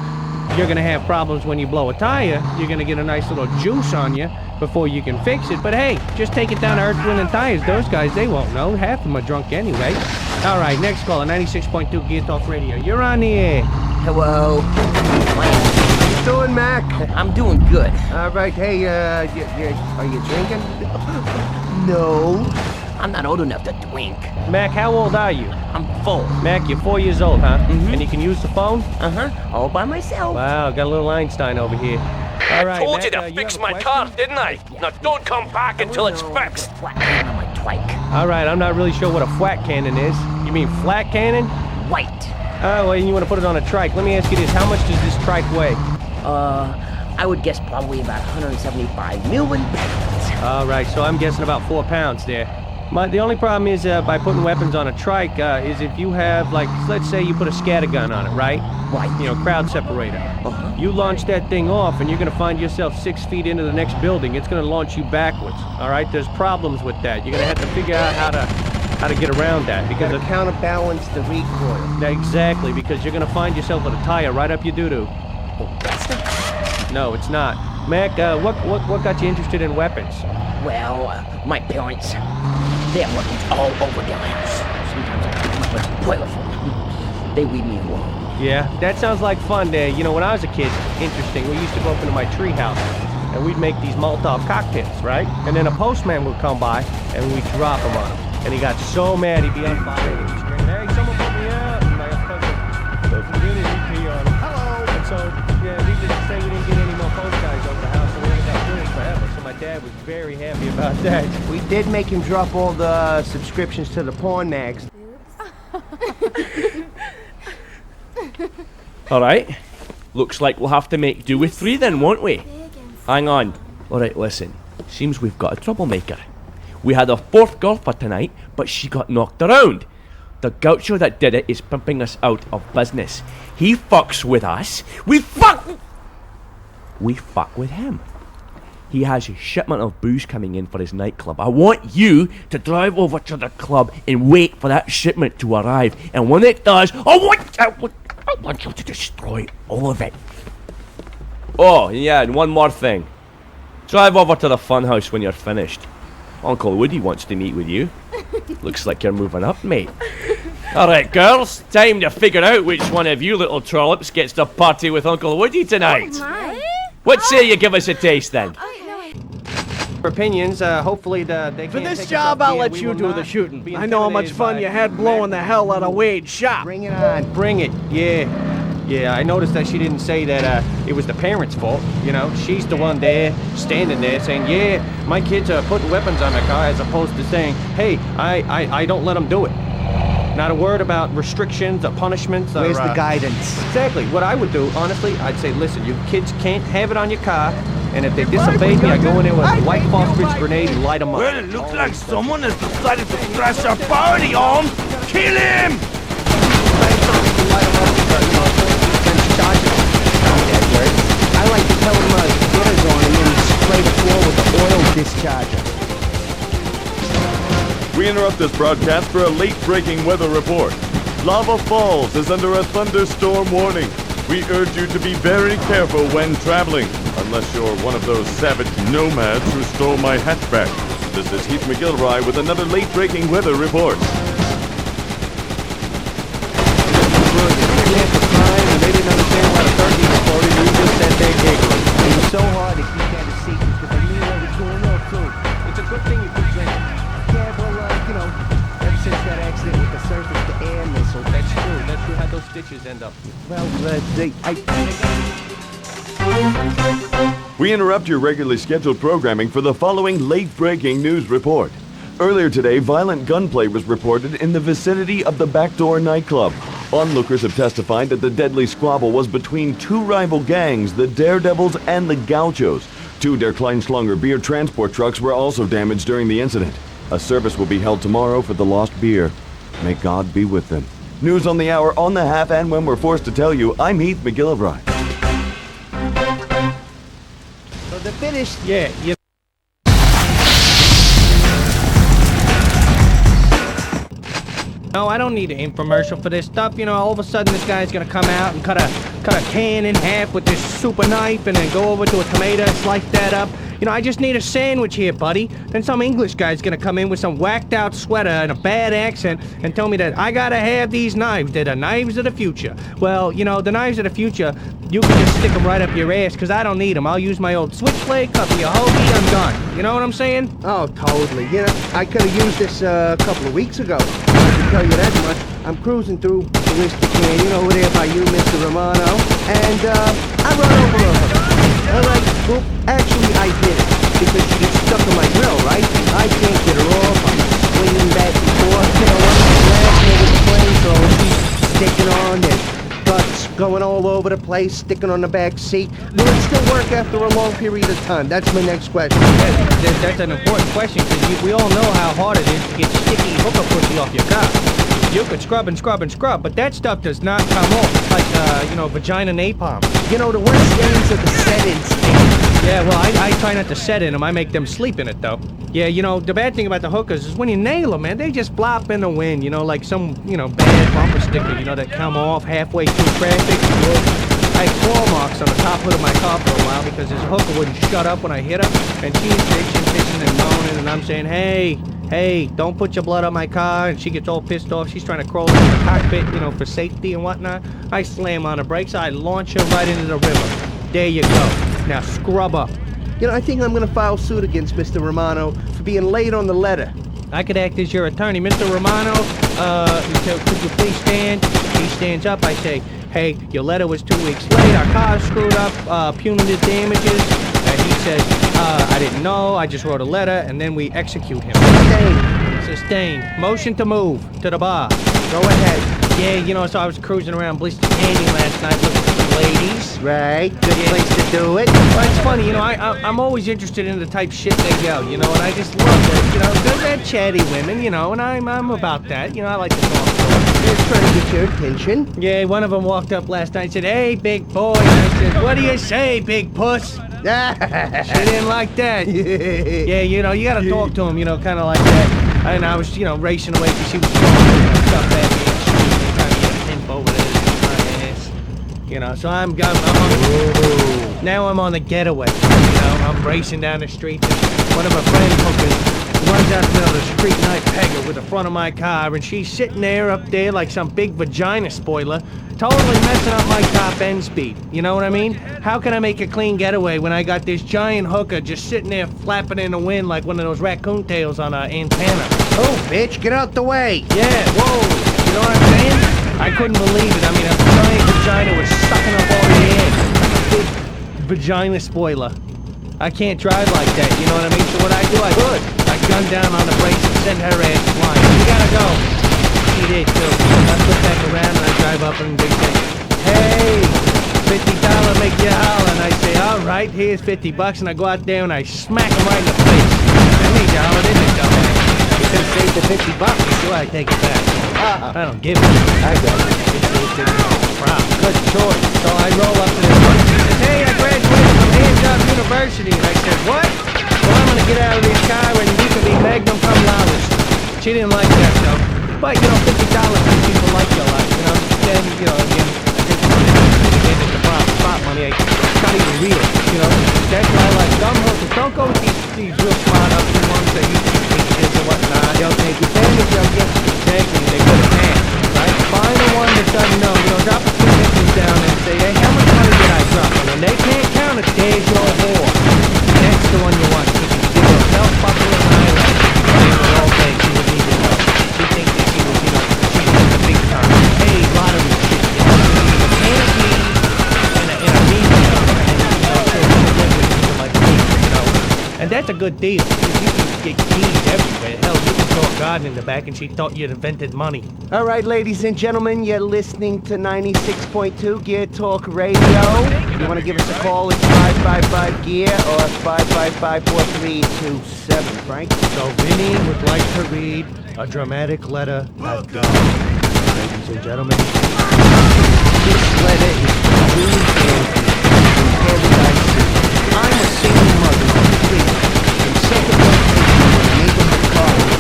You're gonna have problems when you blow a tire. You're gonna get a nice little juice on you before you can fix it. But hey, just take it down to Earth, Wind, and Tires. Those guys, they won't know. Half of them are drunk anyway. All right, next caller, 96.2 Gear Talk Radio. You're on the air. Hello. How you doing, Mac? I'm doing good. All right, hey, are you drinking? No. I'm not old enough to drink. Mac, how old are you? I'm 4. Mac, you're 4 years old, huh? Mm-hmm. And you can use the phone? Uh-huh. All by myself. Wow, got a little Einstein over here. All right, told Mac, you to fix my car, didn't I? Now don't come back until it's fixed. Flat cannon on my trike. All right, I'm not really sure what a flat cannon is. You mean flat cannon? White. Oh, well, you want to put it on a trike. Let me ask you this. How much does this trike weigh? I would guess probably about 175 million pounds. All right, so I'm guessing about 4 pounds there. The only problem is by putting weapons on a trike is if you have, like, let's say you put a scattergun on it, right? Right. You know, crowd separator. You launch that thing off and you're going to find yourself 6 feet into the next building. It's going to launch you backwards, all right? There's problems with that. You're going to have to figure out how to get around that. Because to counterbalance the recoil. Exactly, because you're going to find yourself with a tire right up your doo-doo. Oh, that's not... No, it's not. Mac, what got you interested in weapons? Well, my parents, they have weapons all over their house. Sometimes I pick them up a toilet for them. They leave me alone. Yeah, that sounds like fun there. You know, when I was a kid, interesting, we used to go up into my tree house and we'd make these Molotov cocktails, right? And then a postman would come by and we'd drop them on him. And he got so mad he'd be on fire and he'd scream, hey, someone put me out! And my cousin goes, he'd pee on him. Hello! And so, yeah, needless to say, we didn't get any more post guys over the house, so we ended up doing it forever. So my dad was very happy about that. We did make him drop all the subscriptions to the porn mags. Alright. Looks like we'll have to make do with 3 then, won't we? Hang on. Alright, listen. Seems we've got a troublemaker. We had a 4th girl for tonight, but she got knocked around. The gaucho that did it is pumping us out of business. He fucks with us. We fuck with him. He has a shipment of booze coming in for his nightclub. I want you to drive over to the club and wait for that shipment to arrive. And when it does, I want you to destroy all of it. Oh, yeah, and one more thing. Drive over to the funhouse when you're finished. Uncle Woody wants to meet with you. Looks like you're moving up, mate. Alright, girls, time to figure out which one of you little trollops gets to party with Uncle Woody tonight. What say you give us a taste then? Opinions, hopefully they For can't this take us job, up I'll here. let We you will do not the shooting. be I know how much intimidated fun by you had blowing the hell out of Wade's shop. Bring it on. Bring it, yeah. Yeah, I noticed that she didn't say that it was the parents' fault. You know, she's the one there, standing there saying, yeah, my kids are putting weapons on my car, as opposed to saying, hey, I don't let them do it. Not a word about restrictions or punishments. Where's or, the guidance? Exactly. What I would do, honestly, I'd say, listen, you kids can't have it on your car, and if they disobey me, I go in there with a white phosphorus grenade and light them up. Well, it looks like someone has decided to crash our party on. Kill him! I like to tell him glitters on and then spray the floor with the oil discharger. We interrupt this broadcast for a late-breaking weather report. Lava Falls is under a thunderstorm warning. We urge you to be very careful when traveling, unless you're one of those savage nomads who stole my hatchback. This is Heath McGilvray with another late-breaking weather report. They didn't understand why the turkey exploded. We just sat there giggling. It was so hard to keep that a secret because I knew what was going on too. It's a good thing you quit drinking. Yeah, well, ever since that accident with the surface-to-air missile. That's true. That's true. How'd those stitches end up? Well, We interrupt your regularly scheduled programming for the following late-breaking news report. Earlier today, violent gunplay was reported in the vicinity of the Backdoor nightclub. Onlookers have testified that the deadly squabble was between two rival gangs, the Daredevils and the Gauchos. 2 Der Kleinschlanger beer transport trucks were also damaged during the incident. A service will be held tomorrow for the lost beer. May God be with them. News on the hour, on the half, and when we're forced to tell you, I'm Heath McGilvray. So they're finished. Yeah, you. No, I don't need an infomercial for this stuff. You know, all of a sudden this guy's gonna come out and cut a can in half with this super knife and then go over to a tomato and slice that up. You know, I just need a sandwich here, buddy. Then some English guy's gonna come in with some whacked out sweater and a bad accent and tell me that I gotta have these knives. They're the knives of the future. Well, you know, the knives of the future, you can just stick them right up your ass because I don't need them. I'll use my old switchblade, cut me a hoagie, I'm done. You know what I'm saying? Oh, totally. You know, I could have used this a couple of weeks ago. I can tell you that much. I'm cruising through the Whiskey Canyon over there by you, Mr. Romano, and I run over a hooker. Well, actually, I did it because she gets stuck in my grill, right? I can't get her off. I'm swinging back and forth. You know what? Last minute the flamethrower, she's sticking on. There's guts going all over the place, sticking on the back seat. Will it still work after a long period of time? That's my next question. That's an important question because we all know how hard it is to get sticky hooker pussy off your car. You could scrub and scrub and scrub, but that stuff does not come off. It's like, you know, vagina napalm. You know, the worst days are the set-ins. Yeah, well, I try not to set in them. I make them sleep in it, though. Yeah, you know, the bad thing about the hookers is when you nail them, man, they just flop in the wind, you know, like some, you know, bad bumper sticker, you know, that come off halfway through traffic. I had claw marks on the top hood of my car for a while because this hooker wouldn't shut up when I hit her, and she's bitching and moaning, and I'm saying, hey, don't put your blood on my car, and she gets all pissed off. She's trying to crawl into the cockpit, you know, for safety and whatnot. I slam on the brakes, I launch her right into the river. There you go. Now scrub up. You know, I think I'm gonna file suit against Mr. Romano for being late on the letter. I could act as your attorney. Mr. Romano, could you please stand? He stands up, I say, hey, your letter was 2 weeks late, our car's screwed up, punitive damages. And he says, I didn't know, I just wrote a letter, and then we execute him. Sustained. Motion to move to the bar. Go ahead. Yeah, you know, so I was cruising around Blister Canyon last night looking for some ladies. Right, good place to do it. Well, it's funny, you know, I'm always interested in the type shit they go, you know, and I just love that, you know, they're chatty women, you know, and I'm about that, you know, I like to talk to them. Just trying to get your attention. Yeah, one of them walked up last night and said, hey, big boy, and I said, what do you say, big puss? She didn't like that. Yeah, you know, you gotta talk to him, you know, kind of like that. And I was, you know, racing away because she was throwing stuff at me and shooting, trying to get a pimp over there in my ass. You know, so I'm now I'm on the getaway, you know. I'm racing down the street. One of my friend hookers runs out in the middle of the street and I peg her with the front of my car, and she's sitting there up there like some big vagina spoiler, totally messing up my top end speed. You know what I mean? How can I make a clean getaway when I got this giant hooker just sitting there flapping in the wind like one of those raccoon tails on an antenna? Oh, bitch, get out the way. Yeah, whoa, you know what I'm saying? I couldn't believe it. I mean, a giant vagina was sucking up all the air. Like a big vagina spoiler. I can't drive like that, you know what I mean? So what I do, I gun down on the brakes and send her ass flying. You gotta go. She did too. I flip back around and I drive up and they say, hey, $50 make you holler. And I say, all right, here's $50. And I go out there and I smack him right in the face. That made you holler, didn't it, dumbass? You could have saved the $50. So I take it back. I don't give it. I got it. Good choice. So I roll up to this one. She says, hey, I graduated from Hands-Up University. And I said, what? Well, I'm gonna get out of this car and you can be Magnum cum laude. She didn't like that though. But you know, $50 people like you a lot, you know. Then, you know, again, I think it's the spot money. It's not even real, you know. That's why I like dumb hookers. Don't go with these real smart ugly ones that you think or whatnot. They'll take advantage of you. Exactly, they go to hand, right? Find the one that doesn't know, you know, drop a few nickels down and say, hey, how much money did I drop? And when they can't count it, there's your whore. That's the one you want. She can give her self-buckling highlight. All day, she would need to know. She thinks that she was, you know, she's the big time. Hey, lottery shit, you know, a candy and a medium, and, you know, so like me, you know. And that's a good deal, because you can get keys everywhere. Hell, you can throw a garden in the back and she thought you'd invented money. All right, ladies and gentlemen, you're listening to 96.2 Gear Talk Radio. You want to give us a call, it's 555-GEAR or 555-4327, Frank. So Vinny would like to read a dramatic letter at go. Ladies and gentlemen, this letter is from Julie from Paradise City. I'm a single mother of three in second location in a neighborhood college.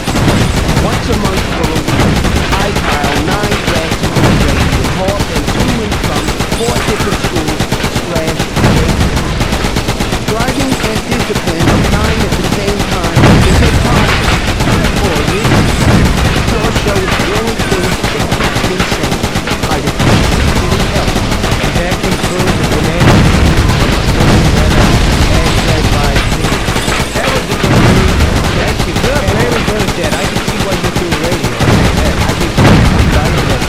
Once a month for a week, I pile 9 bags of groceries with half and to and from 4 different schools / driving and discipline of 9 at the same time is impossible. For you, the tour show is the only thing that keeps me sane. I appreciate help. and that concludes the dramatic That was a good read. That's good. Very good at that. I can see why you do radio. I think you're better than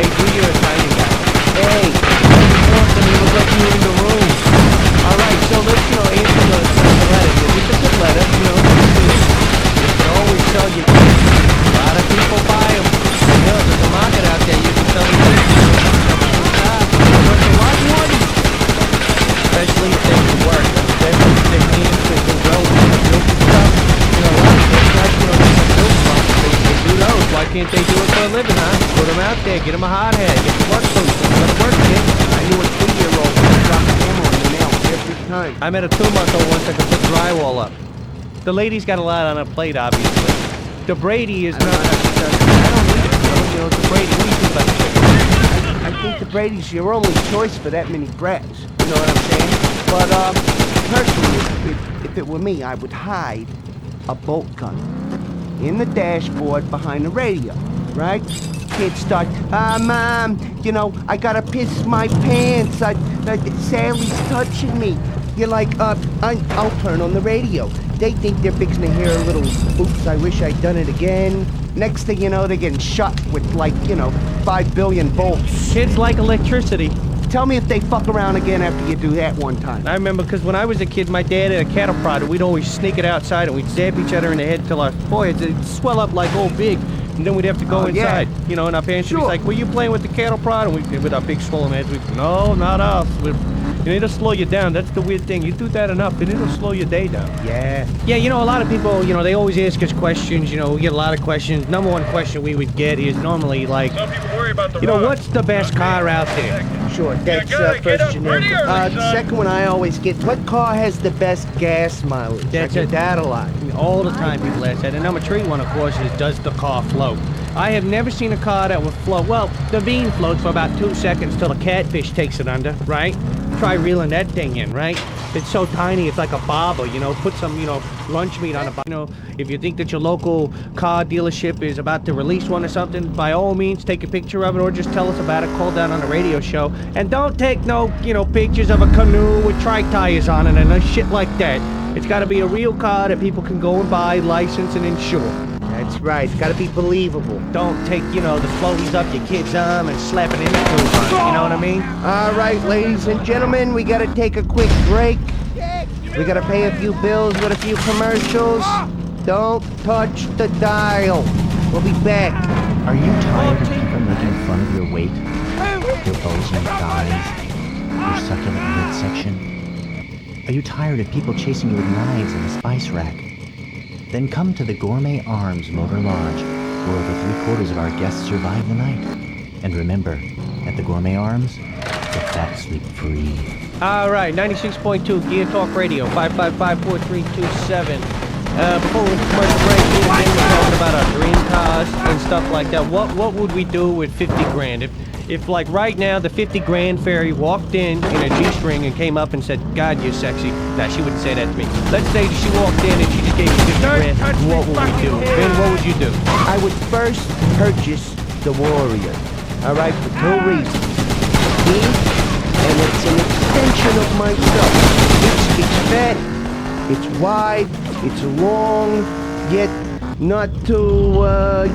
Hey, do your Italian guy. Hey, Boston, he was like you in the room. All right, so let's, you know, answer the letter. It's a good letter, you know. You can always sell your kids. A lot of people buy them. You know, there's a market out there. You can sell your kids. Worth a lot more. Especially if they can work. Especially if they can go and build stuff. You know, a lot of kids like, you know, they can build stuff. They do those. Why can't they do it for a living, huh? Put them out there. Get them a hot head. Get the work boots. Let them work, kid. I knew a 2-year-old who dropped a hammer on the nail every time. I met a 2-month-old once that could put drywall up. The lady's got a lot on her plate, obviously. The Brady is not... I don't need it, you know, the Brady. What do you think about the chicken? I think the Brady's your only choice for that many brats. You know what I'm saying? But, personally, if it were me, I would hide a bolt gun in the dashboard behind the radio, right? Kids start, Mom, you know, I gotta piss my pants. Sally's touching me. You're like, I'll turn on the radio. They think they're fixing to hear a little, oops, I wish I'd done it again. Next thing you know, they're getting shot with, like, you know, 5 billion volts. Kids like electricity. Tell me if they fuck around again after you do that one time. I remember because when I was a kid, my dad had a cattle prod, and we'd always sneak it outside and we'd zap each other in the head till our, boy, it'd swell up like old big. And then we'd have to go inside, you know, and our parents would be like, were you playing with the cattle prod? And we, with our big swollen heads, we'd, no, not us. It'll slow you down. That's the weird thing. You do that enough, and it'll slow your day down. Yeah. Yeah, you know, a lot of people, you know, they always ask us questions. You know, we get a lot of questions. Number one question we would get is normally like, some people worry about the you know, what's the best car out there? Sure, that's first generic. The second one I always get, what car has the best gas mileage? That's I get that a lot. All the time people ask that. And number 3 one, of course, is does the car float? I have never seen a car that would float. Well, the bean floats for about 2 seconds till a catfish takes it under, right? try reeling that thing in, right? It's so tiny, it's like a bobber, you know. Put some, you know, lunch meat on a, you know. If you think that your local car dealership is about to release one or something, by all means, take a picture of it or just tell us about it. Call down on the radio show. And don't take no, you know, pictures of a canoe with trike tires on it and no shit like that. It's got to be a real car that people can go and buy, license, and insure. That's right. It's got to be believable. Don't take, you know, the floaties up your kid's arm and slap it in the tube on it, you know what I mean? All right, ladies and gentlemen, we got to take a quick break. We got to pay a few bills with a few commercials. Don't touch the dial. We'll be back. Are you tired of people making fun of your weight? Your bulging thighs? Your succulent midsection? Are you tired of people chasing you with knives in a spice rack? Then come to the Gourmet Arms Motor Lodge, where over 3/4 of our guests survive the night. And remember, at the Gourmet Arms, the fat sleep free. All right, 96.2 Gear Talk Radio, 555-4327. Before we commercial break, we were talking about our dream cars and stuff like that. What would we do with 50 grand? If like right now the 50 grand fairy walked in a G-string and came up and said, God, you're sexy. Nah, she wouldn't say that to me. Let's say she walked in and she just gave you 50 grand. What would we do? Ben, what would you do? I would first purchase the Warrior. All right, for 2 reasons. Me, and it's an extension of myself. It's fat, it's wide, it's long, yet not too,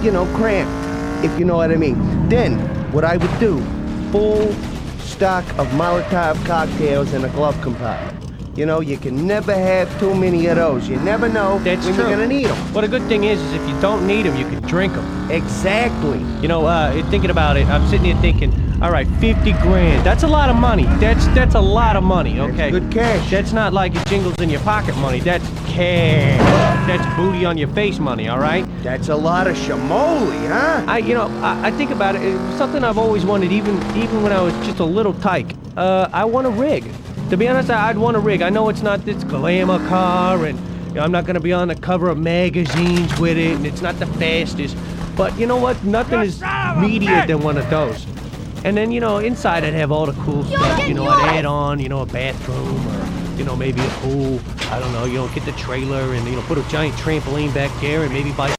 you know, cramped, if you know what I mean. Then, what I would do, full stock of Molotov cocktails in a glove compartment. You know, you can never have too many of those. You never know when you're gonna need them. Well, the good thing is if you don't need them, you can drink them. Exactly. You know, thinking about it, I'm sitting here thinking, all right, 50 grand. That's a lot of money. That's a lot of money, okay? That's good cash. That's not like it jingles in your pocket money. That's cash. That's booty on your face money, all right? That's a lot of shamoli, huh? I think about it. It was something I've always wanted, even when I was just a little tyke. I want a rig. To be honest, I'd want a rig. I know it's not this glamour car, and you know, I'm not gonna be on the cover of magazines with it, and it's not the fastest. But you know what? Nothing is meatier than one of those. And then, you know, inside I'd have all the cool stuff. You know, I'd add on, you know, a bathroom or, you know, maybe a pool. I don't know, you know, get the trailer and, you know, put a giant trampoline back there and maybe buy...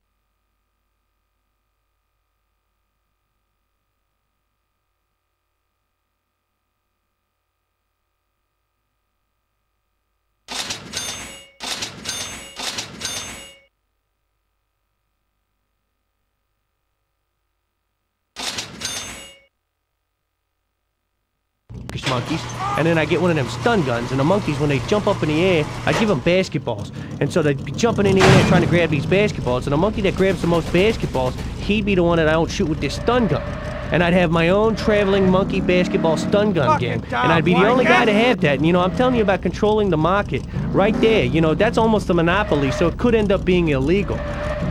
monkeys, and then I get one of them stun guns, and the monkeys, when they jump up in the air, I give them basketballs, and so they'd be jumping in the air trying to grab these basketballs, and the monkey that grabs the most basketballs, he'd be the one that I don't shoot with this stun gun. And I'd have my own traveling monkey basketball stun gun game, and I'd be the only guy to have that. And you know, I'm telling you about controlling the market right there. You know, that's almost a monopoly, so it could end up being illegal.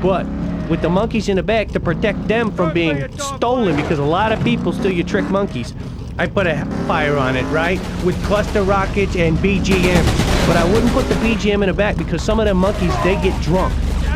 But with the monkeys in the back to protect them from being stolen, because a lot of people steal your trick monkeys, I put a fire on it, right? With cluster rockets and BGMs. But I wouldn't put the BGM in the back because some of them monkeys, they get drunk.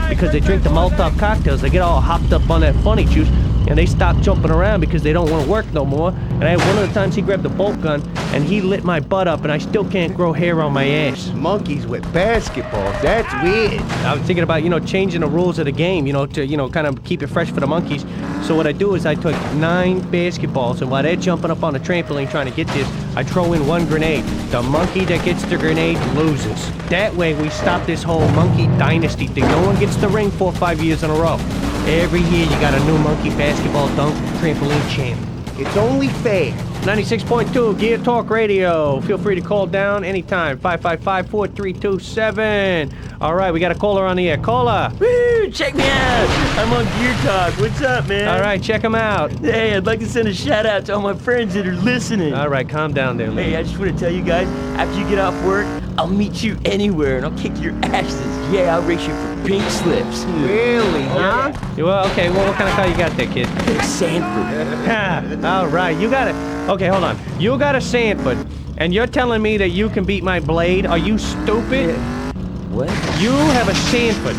Because they drink the Molotov cocktails, they get all hopped up on that funny juice, and they stop jumping around because they don't want to work no more. And I had one of the times he grabbed the bolt gun, and he lit my butt up, and I still can't grow hair on my ass. Monkeys with basketballs, that's weird. I was thinking about, you know, changing the rules of the game, you know, to, you know, kind of keep it fresh for the monkeys. So what I do is I took 9 basketballs, and while they're jumping up on the trampoline trying to get this, I throw in 1 grenade. The monkey that gets the grenade loses. That way we stop this whole monkey dynasty thing. No one gets the ring 4 or 5 years in a row. Every year you got a new monkey basketball dunk trampoline champ. It's only fair. 96.2 Gear Talk Radio. Feel free to call down anytime. 555-4327. All right, we got a caller on the air. Caller. Woo! Check me out. I'm on Gear Talk. What's up, man? All right, check him out. Hey, I'd like to send a shout out to all my friends that are listening. All right, calm down there, man. Hey, I just want to tell you guys, after you get off work, I'll meet you anywhere and I'll kick your asses. Yeah, I'll race you for pink slips. Really, huh? Well, okay, well, what kind of car you got there, kid? Sanford. All right, you got it. Okay, hold on. You got a Sanford, and you're telling me that you can beat my Blade? Are you stupid? What? You have a Sanford.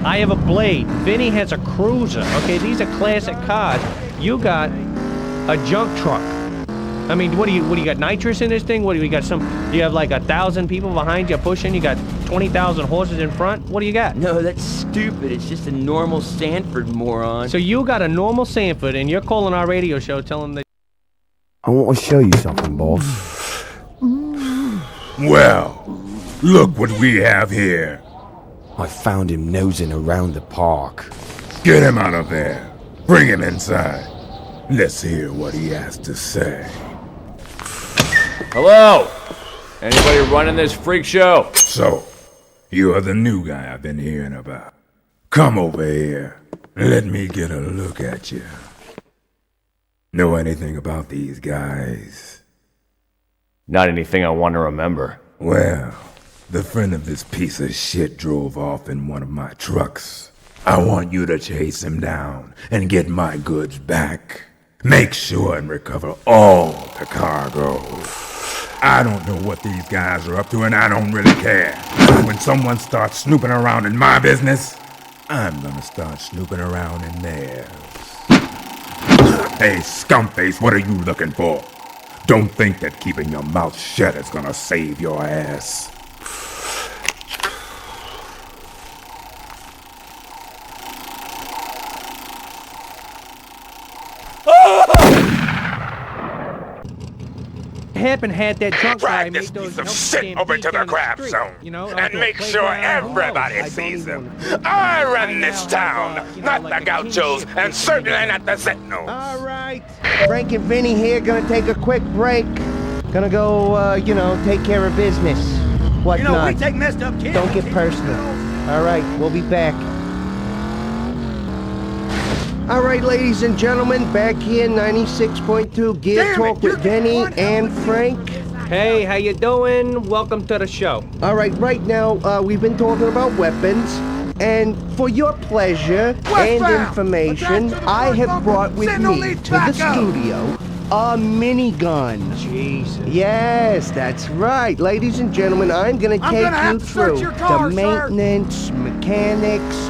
I have a Blade. Vinny has a Cruiser. Okay, these are classic cars. You got a junk truck. I mean, what do you got nitrous in this thing? What do you got? You have like 1,000 people behind you pushing? You got 20,000 horses in front? What do you got? No, that's stupid. It's just a normal Sanford, moron. So you got a normal Sanford and you're calling our radio show telling them that... I want to show you something, boss. Well, look what we have here. I found him nosing around the park. Get him out of there. Bring him inside. Let's hear what he has to say. Hello? Anybody running this freak show? So, you are the new guy I've been hearing about. Come over here. Let me get a look at you. Know anything about these guys? Not anything I want to remember. Well, the friend of this piece of shit drove off in one of my trucks. I want you to chase him down and get my goods back. Make sure and recover all the cargo. I don't know what these guys are up to and I don't really care. When someone starts snooping around in my business, I'm gonna start snooping around in theirs. Hey, scumpface, what are you looking for? Don't think that keeping your mouth shut is gonna save your ass. Happened had that drunk guy Drag this make those piece of help shit stand over beats to the on crap street, zone, you know, and to a make sure playground. Who knows? everybody I sees don't him. even- I run this have, town, you know, not like the a gauchos, kinship and with certainly the- not the Sentinels. All right. Frank and Vinny here, gonna take a quick break. Gonna go, take care of business. Whatnot. we take messed up kids. Don't get personal. All right, we'll be back. All right, ladies and gentlemen, back here, 96.2 Gear Talk with Vinny and Frank. Hey, how you doing? Welcome to the show. All right now, we've been talking about weapons, and for your pleasure and information, I have brought with me to the studio a minigun. Jesus. Yes, that's right. Ladies and gentlemen, I'm going to take you through the maintenance, mechanics,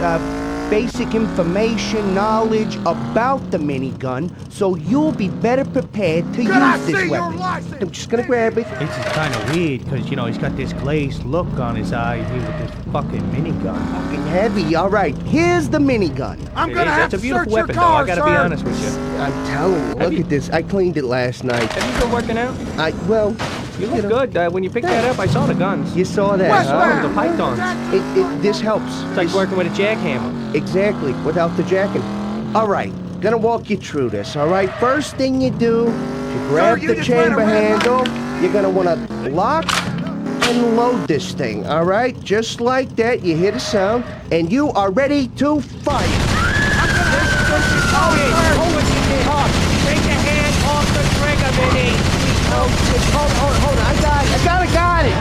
basic information, knowledge about the minigun, so you'll be better prepared to use this weapon. I'm just gonna grab it. This is kind of weird because, he's got this glazed look on his eye here with this fucking minigun. Fucking heavy. All right, here's the minigun. That's a beautiful weapon, though. I gotta be honest with you. I'm telling you, look at this. I cleaned it last night. Have you been working out? You look good. When you picked that up, I saw the guns. You saw that, The pythons. This helps. It's like working with a jackhammer. Exactly, without the jacking. All right, gonna walk you through this, all right? First thing you do, you grab the chamber handle. You're gonna wanna lock and load this thing, all right? Just like that, you hear the sound, and you are ready to fight. Take your hand off the trigger, Vinny. Hold on. I got it.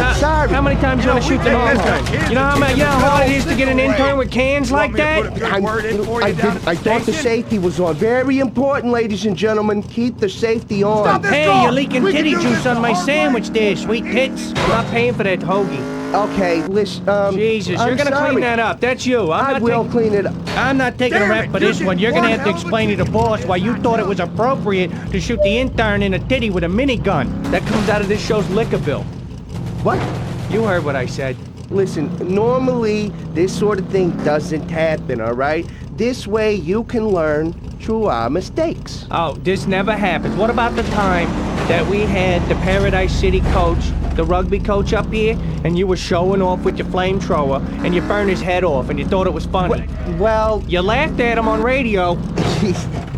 I'm sorry. How many times you want to shoot the intern? You know how hard it is to get an intern with cans like that? I thought the safety was on. Very important, ladies and gentlemen. Keep the safety on. Hey, you're leaking titty juice on my sandwich there, sweet tits. I'm not paying for that hoagie. Okay, listen, Jesus, you're gonna clean that up. That's you. I will clean it up. I'm not taking a rep for this one. You're gonna have to explain to the boss why you thought it was appropriate to shoot the intern in a titty with a minigun. That comes out of this show's liquor bill. What? You heard what I said. Listen, normally this sort of thing doesn't happen, all right? This way you can learn through our mistakes. Oh, this never happens. What about the time that we had the Paradise City coach, the rugby coach up here, and you were showing off with your flamethrower, and you burned his head off, and you thought it was funny? Well... You laughed at him on radio.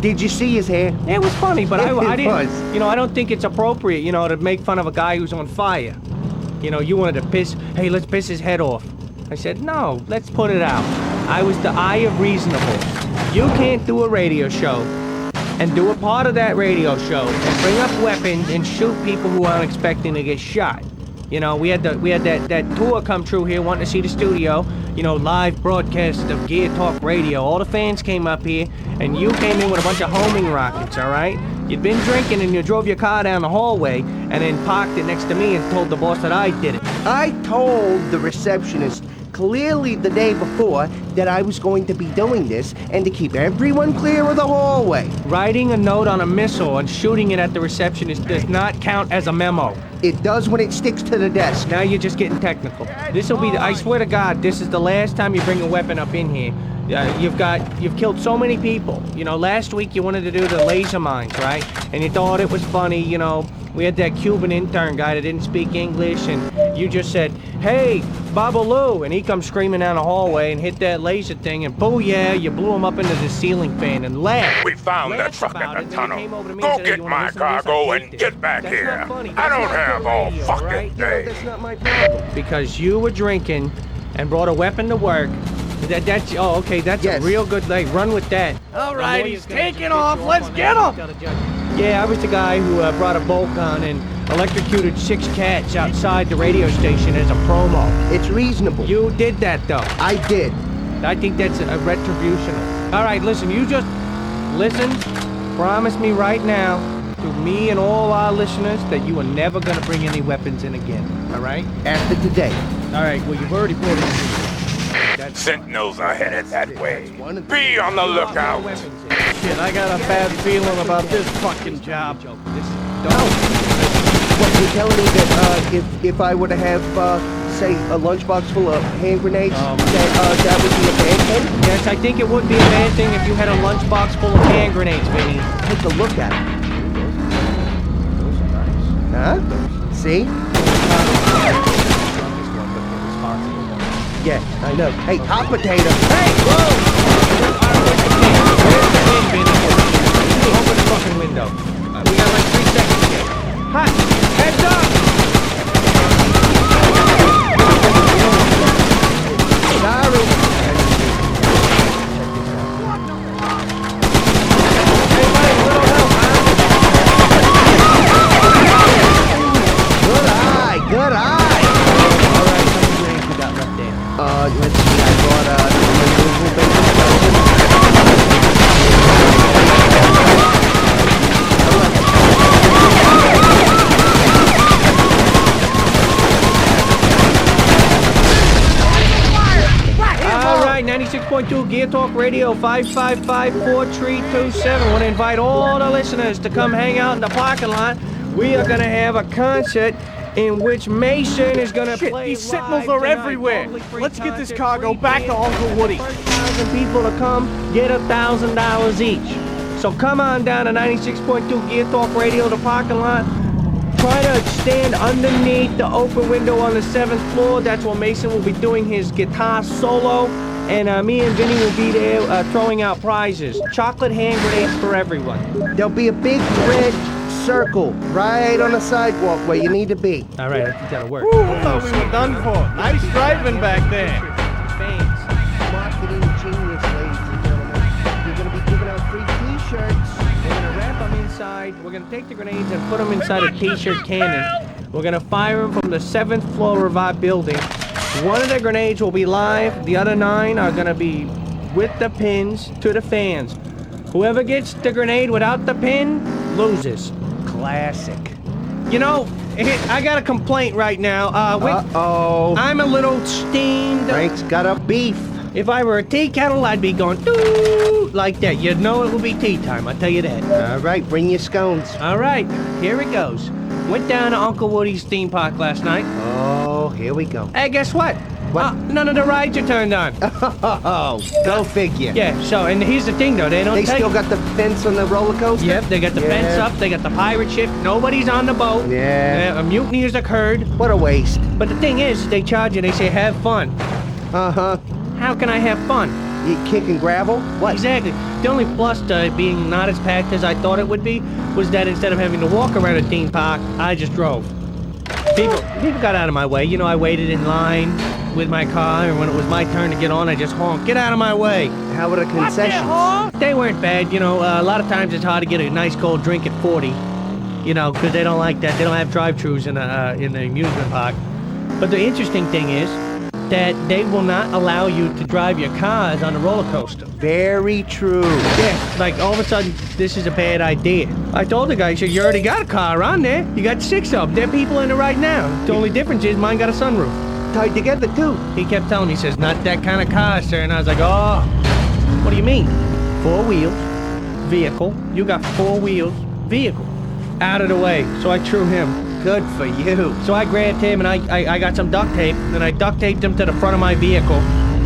Did you see his hair? It was funny, but I didn't... was. I don't think it's appropriate, to make fun of a guy who's on fire. You wanted to hey, let's piss his head off. I said, no, let's put it out. I was the eye of reasonable. You can't do a radio show and do a part of that radio show and bring up weapons and shoot people who aren't expecting to get shot. We had that tour come true here, wanting to see the studio, live broadcast of Gear Talk Radio. All the fans came up here, and you came in with a bunch of homing rockets, all right? You'd been drinking and you drove your car down the hallway, and then parked it next to me and told the boss that I did it. I told the receptionist clearly the day before that I was going to be doing this and to keep everyone clear of the hallway. Writing a note on a missile and shooting it at the receptionist does not count as a memo. It does when it sticks to the desk. Now you're just getting technical. This'll be, I swear to God, this is the last time you bring a weapon up in here. You've killed so many people. You know, last week you wanted to do the laser mines, right? And you thought it was funny, you know. We had that Cuban intern guy that didn't speak English, and you just said, "Hey, Babaloo," and he comes screaming down the hallway and hit that laser thing, and booyah, you blew him up into the ceiling fan and laughed. We found that truck in the tunnel. Go get my cargo and get back here. I don't have all fucking day. That's not my problem. Because you were drinking and brought a weapon to work. That's a real good leg. Run with that. All right, he's taking off. Let's get him. Yeah, I was the guy who brought a bolt gun and electrocuted 6 cats outside the radio station as a promo. It's reasonable. You did that, though. I did. I think that's a retribution. All right, listen, you just listen. Promise me right now, to me and all our listeners, that you are never going to bring any weapons in again. All right? After today. All right, well, you've already brought it in. Sentinels are headed that way. Be on the lookout. Shit, I got a bad feeling about this fucking job. What, you're telling me that if I were to have, say, a lunchbox full of hand grenades, that would be a bad thing? Yes, I think it would be a bad thing if you had a lunchbox full of hand grenades, Vinny. Take a look at it. Huh? See? Yeah, I know. Hey, hot potato. Hey, whoa! Open the fucking window. We got like 3 seconds here. Hot! Heads up! Sorry. Hey, buddy, little help, huh? Good eye. Let's see, I brought removable bacon. All right, 96.2 Gear Talk Radio, 555-4327. Want to invite all the listeners to come hang out in the parking lot. We are going to have a concert in which Mason is gonna play. These sentinels are everywhere. Let's get this cargo back to Uncle Woody. 1,000 people to come, get $1,000 each. So come on down to 96.2 Gear Talk Radio, the parking lot. Try to stand underneath the open window on the 7th floor. That's where Mason will be doing his guitar solo. And me and Vinny will be there throwing out prizes. Chocolate hand grenades for everyone. There'll be a big red circle right on the sidewalk where you need to be. All right, I think that'll work. Ooh, I thought we were done for. Nice driving back there. Marketing genius, ladies and gentlemen. You're going to be giving out free t-shirts. We're going to wrap them inside. We're going to take the grenades and put them inside a t-shirt cannon. We're going to fire them from the 7th floor of our building. One of the grenades will be live. The other 9 are going to be with the pins to the fans. Whoever gets the grenade without the pin loses. Classic. You know, I got a complaint right now. Uh-oh. I'm a little steamed. Frank's got a beef. If I were a tea kettle, I'd be going doo like that. You'd know it will be tea time, I'll tell you that. All right, bring your scones. All right, here it goes. Went down to Uncle Woody's theme park last night. Oh, here we go. Hey, guess what? What? None of the rides are turned on. Oh, go figure. Yeah, so, and here's the thing, though. They still got the fence on the roller coaster? Yep, they got the fence up. They got the pirate ship. Nobody's on the boat. Yeah. A mutiny has occurred. What a waste. But the thing is, they charge you. They say, have fun. Uh-huh. How can I have fun? You kicking gravel? What? Exactly. The only plus to it being not as packed as I thought it would be was that instead of having to walk around a theme park, I just drove. People got out of my way. You know, I waited in line with my car, and when it was my turn to get on, I just honked, get out of my way. How were the concessions? They weren't bad. You know, a lot of times it's hard to get a nice cold drink at 40. You know, because they don't like that. They don't have drive-thrus in the amusement park. But the interesting thing is, that they will not allow you to drive your cars on the roller coaster. Very true. Yeah, like all of a sudden, this is a bad idea. I told the guy, so you already got a car on there. You got 6 of them. There are people in it right now. The only difference is mine got a sunroof. Tied together, too. He kept telling me, he says, not that kind of car, sir. And I was like, oh, what do you mean? 4 wheels, vehicle. You got 4 wheels, vehicle. Out of the way. So I threw him. Good for you. So I grabbed him and I got some duct tape and I duct taped him to the front of my vehicle.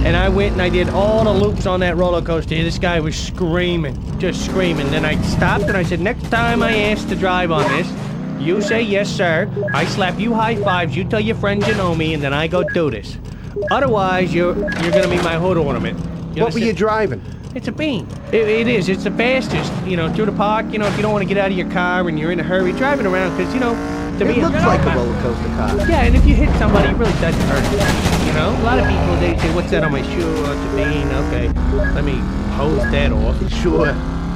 And I went and I did all the loops on that roller coaster. This guy was screaming, just screaming. Then I stopped and I said, next time I ask to drive on this, you say yes, sir. I slap you high fives, you tell your friends you know me, and then I go do this. Otherwise, you're gonna be my hood ornament. What were you driving? It's a Beam. It is. It's the fastest. You know, through the park. You know, if you don't want to get out of your car and you're in a hurry, driving around, because you know. It looks like a roller coaster car. Yeah, and if you hit somebody, it really doesn't hurt. You know, a lot of people, they say, what's that on my shoe? Oh, it's a bean. Okay, let me hose that off. Sure.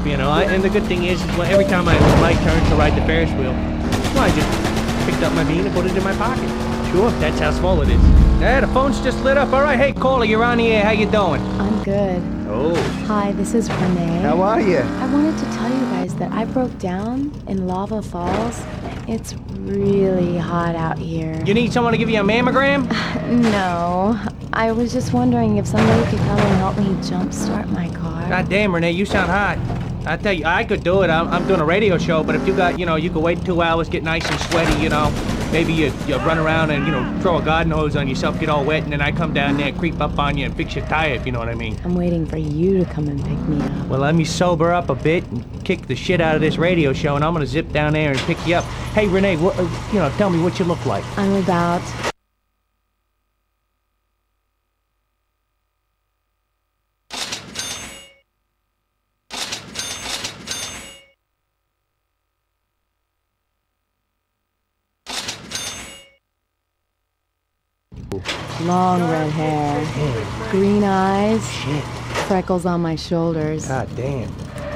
You know, and the good thing is well, every time it was my turn to ride the Ferris wheel, well, I just picked up my bean and put it in my pocket. Sure, that's how small it is. Yeah, the phone's just lit up. All right, hey, caller, you're on the air. How you doing? I'm good. Oh. Hi, this is Renee. How are you? I wanted to tell you guys that I broke down in Lava Falls. It's really hot out here. You need someone to give you a mammogram? No. I was just wondering if somebody could come and help me jumpstart my car. God damn, Renee, you sound hot. I tell you, I could do it. I'm doing a radio show, but if you got, you know, you could wait 2 hours, get nice and sweaty, you know. Maybe you run around and, you know, throw a garden hose on yourself, get all wet, and then I come down there, creep up on you, and fix your tire, if you know what I mean. I'm waiting for you to come and pick me up. Well, let me sober up a bit and kick the shit out of this radio show, and I'm gonna zip down there and pick you up. Hey, Renee, what, you know, tell me what you look like. I'm about... Long red hair, green eyes, freckles on my shoulders. God damn.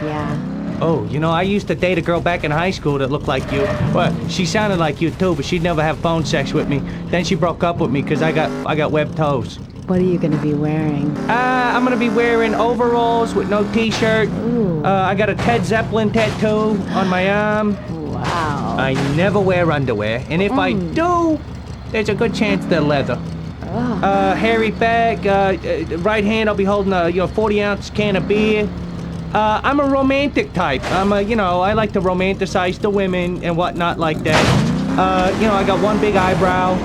Yeah. Oh, you know, I used to date a girl back in high school that looked like you. Well, she sounded like you too, but she'd never have phone sex with me. Then she broke up with me because I got webbed toes. What are you gonna be wearing? I'm gonna be wearing overalls with no t-shirt. Ooh. I got a Ted Zeppelin tattoo on my arm. Wow. I never wear underwear, and if I do, there's a good chance they're leather. Hairy back, right hand I'll be holding a 40-ounce can of beer. I'm a romantic type. I like to romanticize the women and whatnot like that. I got one big eyebrow.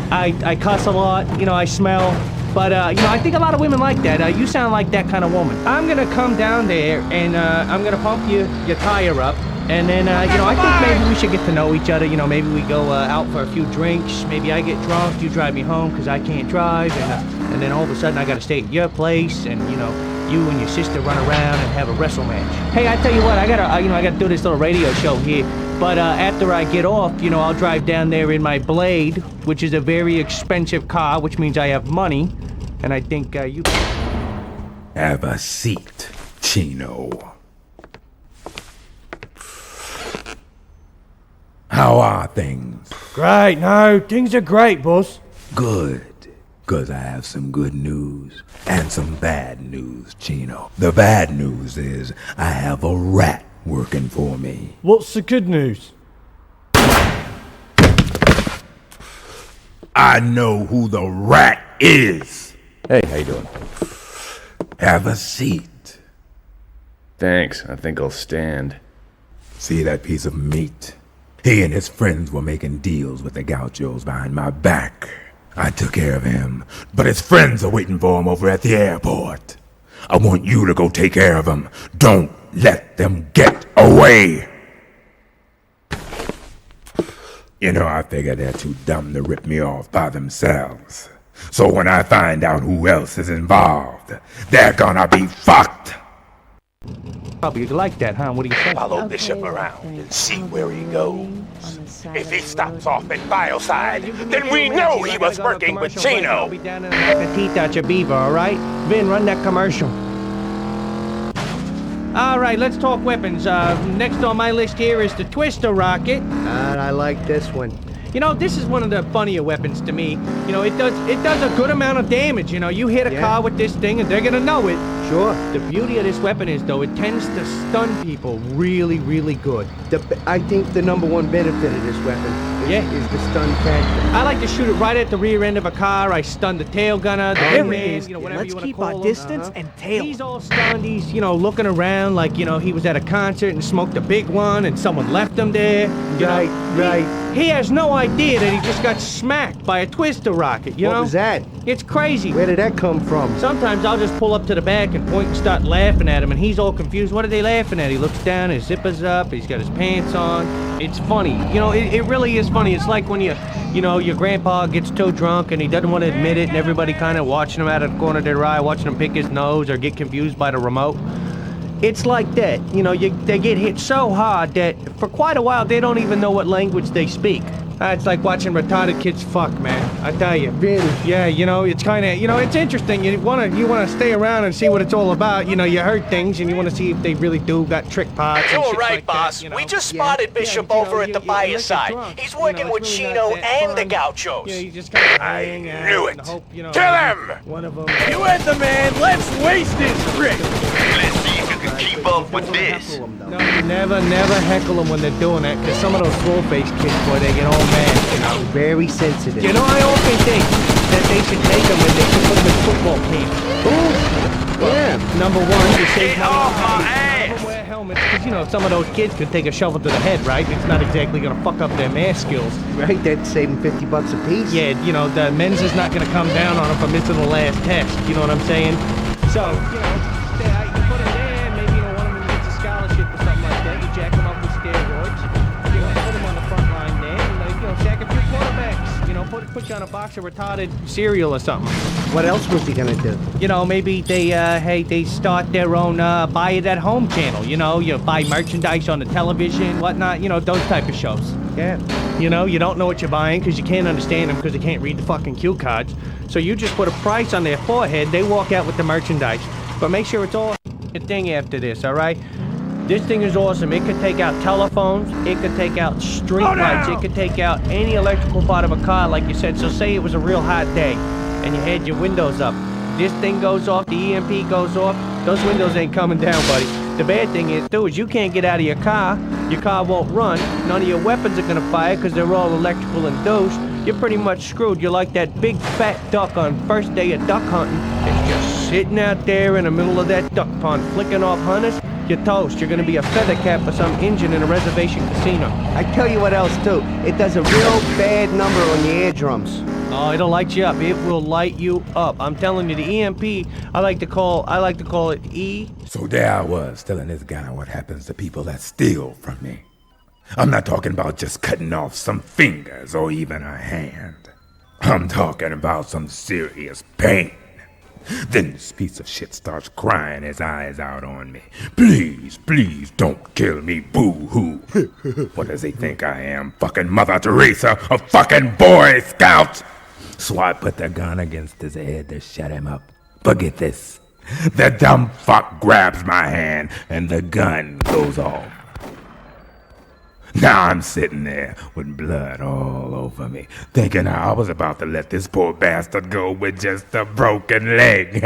I cuss a lot. I smell. But, I think a lot of women like that. You sound like that kind of woman. I'm gonna come down there and I'm gonna pump your tire up. And then, I think maybe we should get to know each other. Maybe we go out for a few drinks. Maybe I get drunk, you drive me home because I can't drive. And then all of a sudden I got to stay at your place. And, you and your sister run around and have a wrestle match. Hey, I tell you what, I gotta do this little radio show here. But after I get off, I'll drive down there in my Blade, which is a very expensive car, which means I have money. And I think you... Have a seat, Chino. How are things? Great, no, things are great, boss. Good, because I have some good news and some bad news, Chino. The bad news is I have a rat working for me. What's the good news? I know who the rat is. Hey, how you doing? Have a seat. Thanks, I think I'll stand. See that piece of meat? He and his friends were making deals with the gauchos behind my back. I took care of him, but his friends are waiting for him over at the airport. I want you to go take care of him. Don't let them get away. I figure they're too dumb to rip me off by themselves. So when I find out who else is involved, they're gonna be fucked. Probably like that, huh? What do you say? Follow Bishop around and see where he goes. If he stops off at Biocide, then we know he was working with Chino. I'll be down there and knock the teeth out your beaver, all right? Vin, run that commercial. All right, let's talk weapons. Next on my list here is the Twister rocket. I like this one. You know, this is one of the funnier weapons to me. You know, it does a good amount of damage. You know, you hit a car with this thing and they're gonna know it. Sure. The beauty of this weapon is, though, it tends to stun people really, really good. I think the number one benefit of this weapon is the stun factor. I like to shoot it right at the rear end of a car. I stun the tail gunner, the wingman, you know, whatever Let's you want to keep call our him. distance and tail. He's all stunned. He's, you know, looking around like, you know, he was at a concert and smoked a big one and someone left him there. Right. He has no idea that he just got smacked by a twister rocket, you know? What was that? It's crazy. Where did that come from? Sometimes I'll just pull up to the back and point and start laughing at him, and he's all confused. What are they laughing at? He looks down, his zipper's up, he's got his pants on. It's funny. You know, it really is funny. It's like when you know, your grandpa gets too drunk and he doesn't want to admit it, and everybody kind of watching him out of the corner of their eye, watching him pick his nose or get confused by the remote. It's like that. You know, they get hit so hard that for quite a while they don't even know what language they speak. It's like watching retarded kids fuck, man. I tell you. Really? Yeah, you know, it's kind of, you know, it's interesting. You wanna stay around and see what it's all about. You know, you heard things and you want to see if they really got trick parts. You're and shit right, like boss. That, you know? We just spotted Bishop over at the Biocide. He's working with Chino and the Gauchos. Yeah, you just kind of I knew it. hope, you know, Kill him! one of them. You heard the man. Let's waste this trick. Let's see if you can keep up with this. No, you never heckle them when they're doing that, because some of those full-face kids, boy, they get all mad, you know. Very sensitive. You know, I often think that they should take them and they should put them in football camp. Ooh. Yeah. Number one, you save Get off my have them wear helmets, because, you know, some of those kids could take a shovel to the head, right? It's not exactly going to fuck up their math skills. Right, that's saving $50 a piece. Yeah, you know, the men's is not going to come down on them for missing the last test. You know what I'm saying? So, you know, you put them there, maybe, you know, one of them gets a scholarship or something like that. You jack them up with steroids. You know, put them on the front line there. And, like, you know, sack a few quarterbacks. You know, put you on a box of retarded cereal or something. What else was he gonna do? You know, maybe they start their own buy it at home channel. You know, you buy merchandise on the television, whatnot. You know, those type of shows. Yeah. You know, you don't know what you're buying because you can't understand them because they can't read the fucking cue cards. So you just put a price on their forehead, they walk out with the merchandise. But make sure it's all a thing after this, all right? This thing is awesome. It could take out telephones, it could take out street lights, it could take out any electrical part of a car, like you said. So say it was a real hot day and you had your windows up. This thing goes off, the EMP goes off, those windows ain't coming down, buddy. The bad thing is, too, is you can't get out of your car won't run, none of your weapons are gonna fire because they're all electrical induced. You're pretty much screwed. You're like that big fat duck on first day of duck hunting. It's just sitting out there in the middle of that duck pond flicking off hunters. You're toast. You're gonna be a feather cap for some Indian in a reservation casino. I tell you what else too. It does a real bad number on your eardrums. Oh, it'll light you up. It will light you up. I'm telling you, the EMP, I like to call it E. So there I was telling this guy what happens to people that steal from me. I'm not talking about just cutting off some fingers or even a hand. I'm talking about some serious pain. Then this piece of shit starts crying his eyes out on me. Please, please don't kill me, boo-hoo. What does he think I am, fucking Mother Teresa, a fucking Boy Scout? So I put the gun against his head to shut him up. But get this, the dumb fuck grabs my hand and the gun goes off. Now I'm sitting there with blood all over me, thinking I was about to let this poor bastard go with just a broken leg.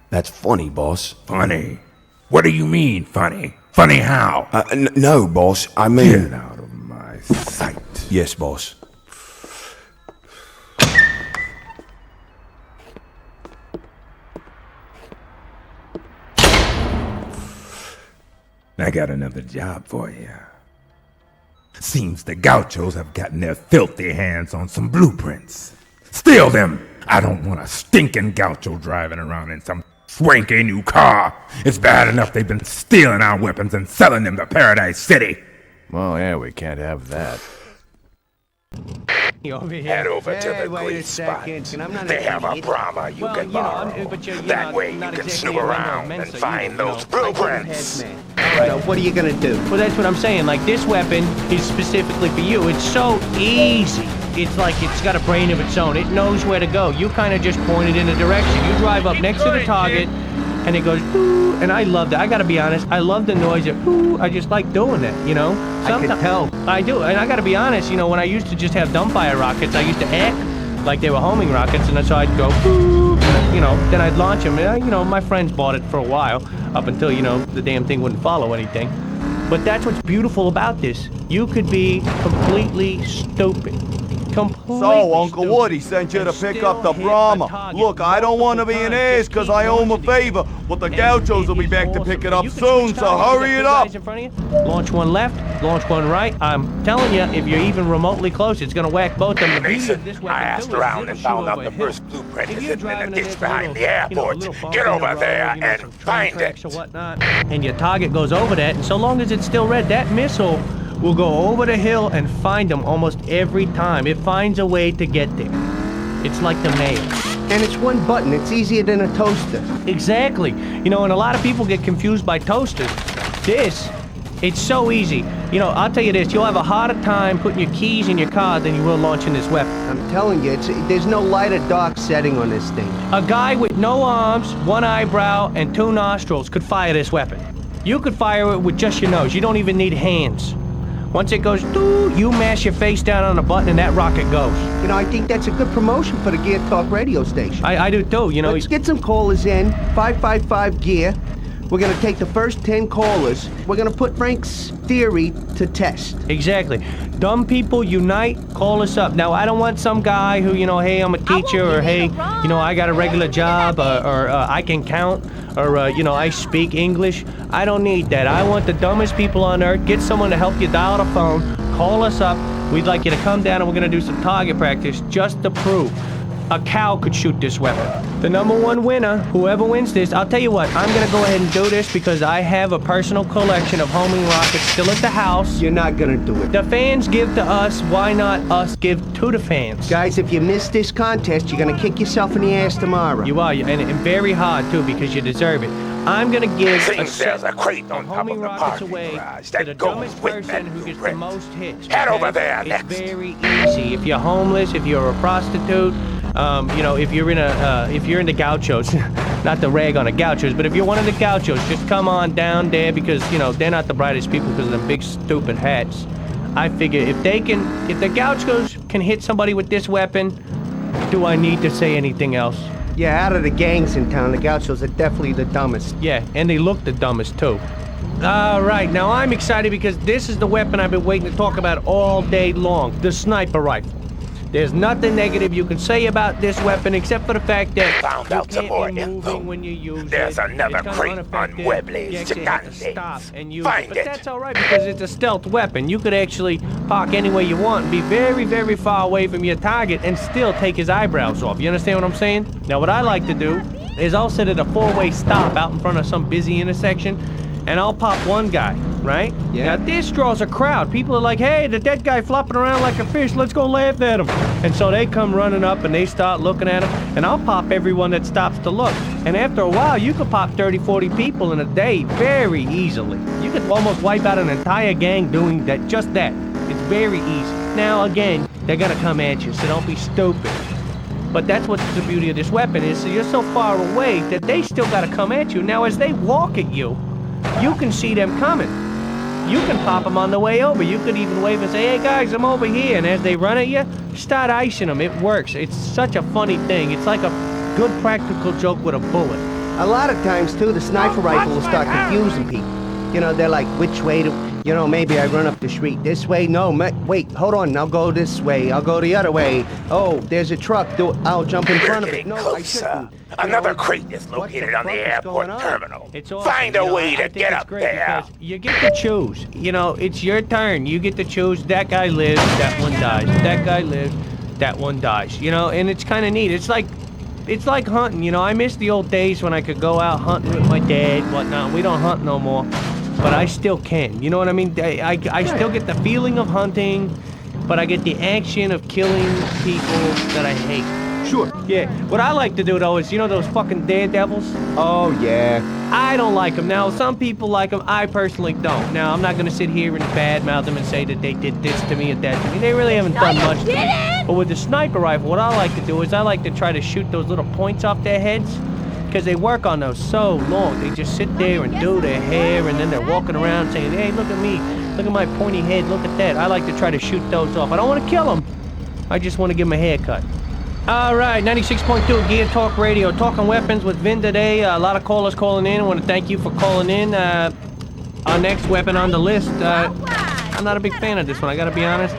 That's funny, boss. Funny? What do you mean, funny? Funny how? No, boss. I mean... Get out of my sight. Yes, boss. I got another job for you. Seems the Gauchos have gotten their filthy hands on some blueprints. Steal them! I don't want a stinking Gaucho driving around in some swanky new car. It's bad enough they've been stealing our weapons and selling them to Paradise City. Well, yeah, we can't have that. Head over to the grease spot. They have a Brahma you can borrow. That way you can snoop around and find those blueprints. Now, what are you gonna do? Well, that's what I'm saying. Like, this weapon is specifically for you. It's so easy. It's like it's got a brain of its own. It knows where to go. You kind of just point it in a direction. You drive up next to the target, and it goes, ooh, and I love that. I gotta be honest, I love the noise of, ooh, I just like doing that, you know? I can tell. I do, and I gotta be honest, you know, when I used to just have dumbfire rockets, I used to act like they were homing rockets, and so I'd go, ooh, you know, then I'd launch them. And, you know, my friends bought it for a while, up until, you know, the damn thing wouldn't follow anything. But that's what's beautiful about this. You could be completely stupid. So, Uncle Woody sent you to pick up the Brahma. Look, I don't want to be an ass because I owe him a favor, but the Gauchos will be back to pick it up soon, so hurry it up. Launch one left, launch one right. I'm telling you, if you're even remotely close, it's going to whack both of them. Mason, I asked around and found out the first blueprint is in the ditch behind the airport. Get over there and find it. And your target goes over that, and so long as it's still red, that missile will go over the hill and find them almost every time. It finds a way to get there. It's like the mail. And it's one button. It's easier than a toaster. Exactly. You know, and a lot of people get confused by toasters. This, it's so easy. You know, I'll tell you this, you'll have a harder time putting your keys in your car than you will launching this weapon. I'm telling you, there's no light or dark setting on this thing. A guy with no arms, one eyebrow, and 2 nostrils could fire this weapon. You could fire it with just your nose. You don't even need hands. Once it goes, doo, you mash your face down on a button and that rocket goes. You know, I think that's a good promotion for the Gear Talk radio station. I do too, you know. Let's get some callers in, 555 Gear. We're gonna take the first 10 callers. We're gonna put Frank's theory to test. Exactly. Dumb people unite, call us up. Now, I don't want some guy who, you know, hey, I'm a teacher, or hey, you know, I got a regular job, or I can count, or, you know, I speak English. I don't need that. I want the dumbest people on earth. Get someone to help you dial the phone, call us up. We'd like you to come down and we're gonna do some target practice just to prove a cow could shoot this weapon. The #1 winner, whoever wins this, I'll tell you what, I'm gonna go ahead and do this because I have a personal collection of homing rockets still at the house. You're not gonna do it. The fans give to us, why not us give to the fans? Guys, if you miss this contest, you're gonna kick yourself in the ass tomorrow. You are, and very hard too, because you deserve it. I'm gonna give Seems there's a crate on top of the parking garage that goes with that who gets the most hits. Head over there it's next. Very easy. If you're homeless, if you're a prostitute, you know, if you're in the gauchos, not to rag on the gauchos, but if you're one of the gauchos, just come on down there because, you know, they're not the brightest people because of them big stupid hats. I figure if the gauchos can hit somebody with this weapon, do I need to say anything else? Yeah, out of the gangs in town, the Gauchos are definitely the dumbest. Yeah, and they look the dumbest too. All right, now I'm excited because this is the weapon I've been waiting to talk about all day long, the sniper rifle. There's nothing negative you can say about this weapon except for the fact that found out some more info. When you use There's another crate on Webley's Gigantes. Find but it. that's all right because it's a stealth weapon. You could actually park anywhere you want and be very, very far away from your target and still take his eyebrows off. You understand what I'm saying? Now, what I like to do is I'll sit at a 4-way stop out in front of some busy intersection and I'll pop one guy, right? Yeah. Now, this draws a crowd. People are like, hey, the dead guy flopping around like a fish. Let's go laugh at him. And so they come running up and they start looking at him. And I'll pop everyone that stops to look. And after a while, you could pop 30, 40 people in a day very easily. You could almost wipe out an entire gang doing that, just that. It's very easy. Now, again, they're going to come at you, so don't be stupid. But that's what the beauty of this weapon is. So you're so far away that they still got to come at you. Now, as they walk at you, you can see them coming. You can pop them on the way over. You could even wave and say, hey guys, I'm over here. And as they run at you, start icing them. It works. It's such a funny thing. It's like a good practical joke with a bullet. A lot of times, too, the sniper rifle will start confusing people. You know, they're like, which way to, you know, maybe I run up the street this way. No, wait, hold on. I'll go this way. I'll go the other way. Oh, there's a truck. I'll jump in front of it. No, I shouldn't. Another crate is located on the airport terminal. Find a way to get up there. You get to choose. You know, it's your turn. You get to choose. That guy lives, that one dies. That guy lives, that one dies. You know, and it's kind of neat. It's like hunting. You know, I miss the old days when I could go out hunting with my dad, whatnot. We don't hunt no more, but I still can. You know what I mean? I still get the feeling of hunting, but I get the action of killing people that I hate. Sure. Yeah. What I like to do, though, is, you know those fucking daredevils? Oh, yeah. I don't like them. Now, some people like them. I personally don't. Now, I'm not going to sit here and badmouth them and say that they did this to me or that to me. They really haven't done much to me. But with the sniper rifle, what I like to do is I like to try to shoot those little points off their heads. because they work on those so long. They just sit there and do their hair, and then they're walking around saying, hey, look at me. Look at my pointy head. Look at that. I like to try to shoot those off. I don't want to kill them. I just want to give them a haircut. All right, 96.2 Gear Talk Radio. Talking weapons with Vin today. A lot of callers calling in. I want to thank you for calling in. Our next weapon on the list, I'm not a big fan of this one. I got to be honest.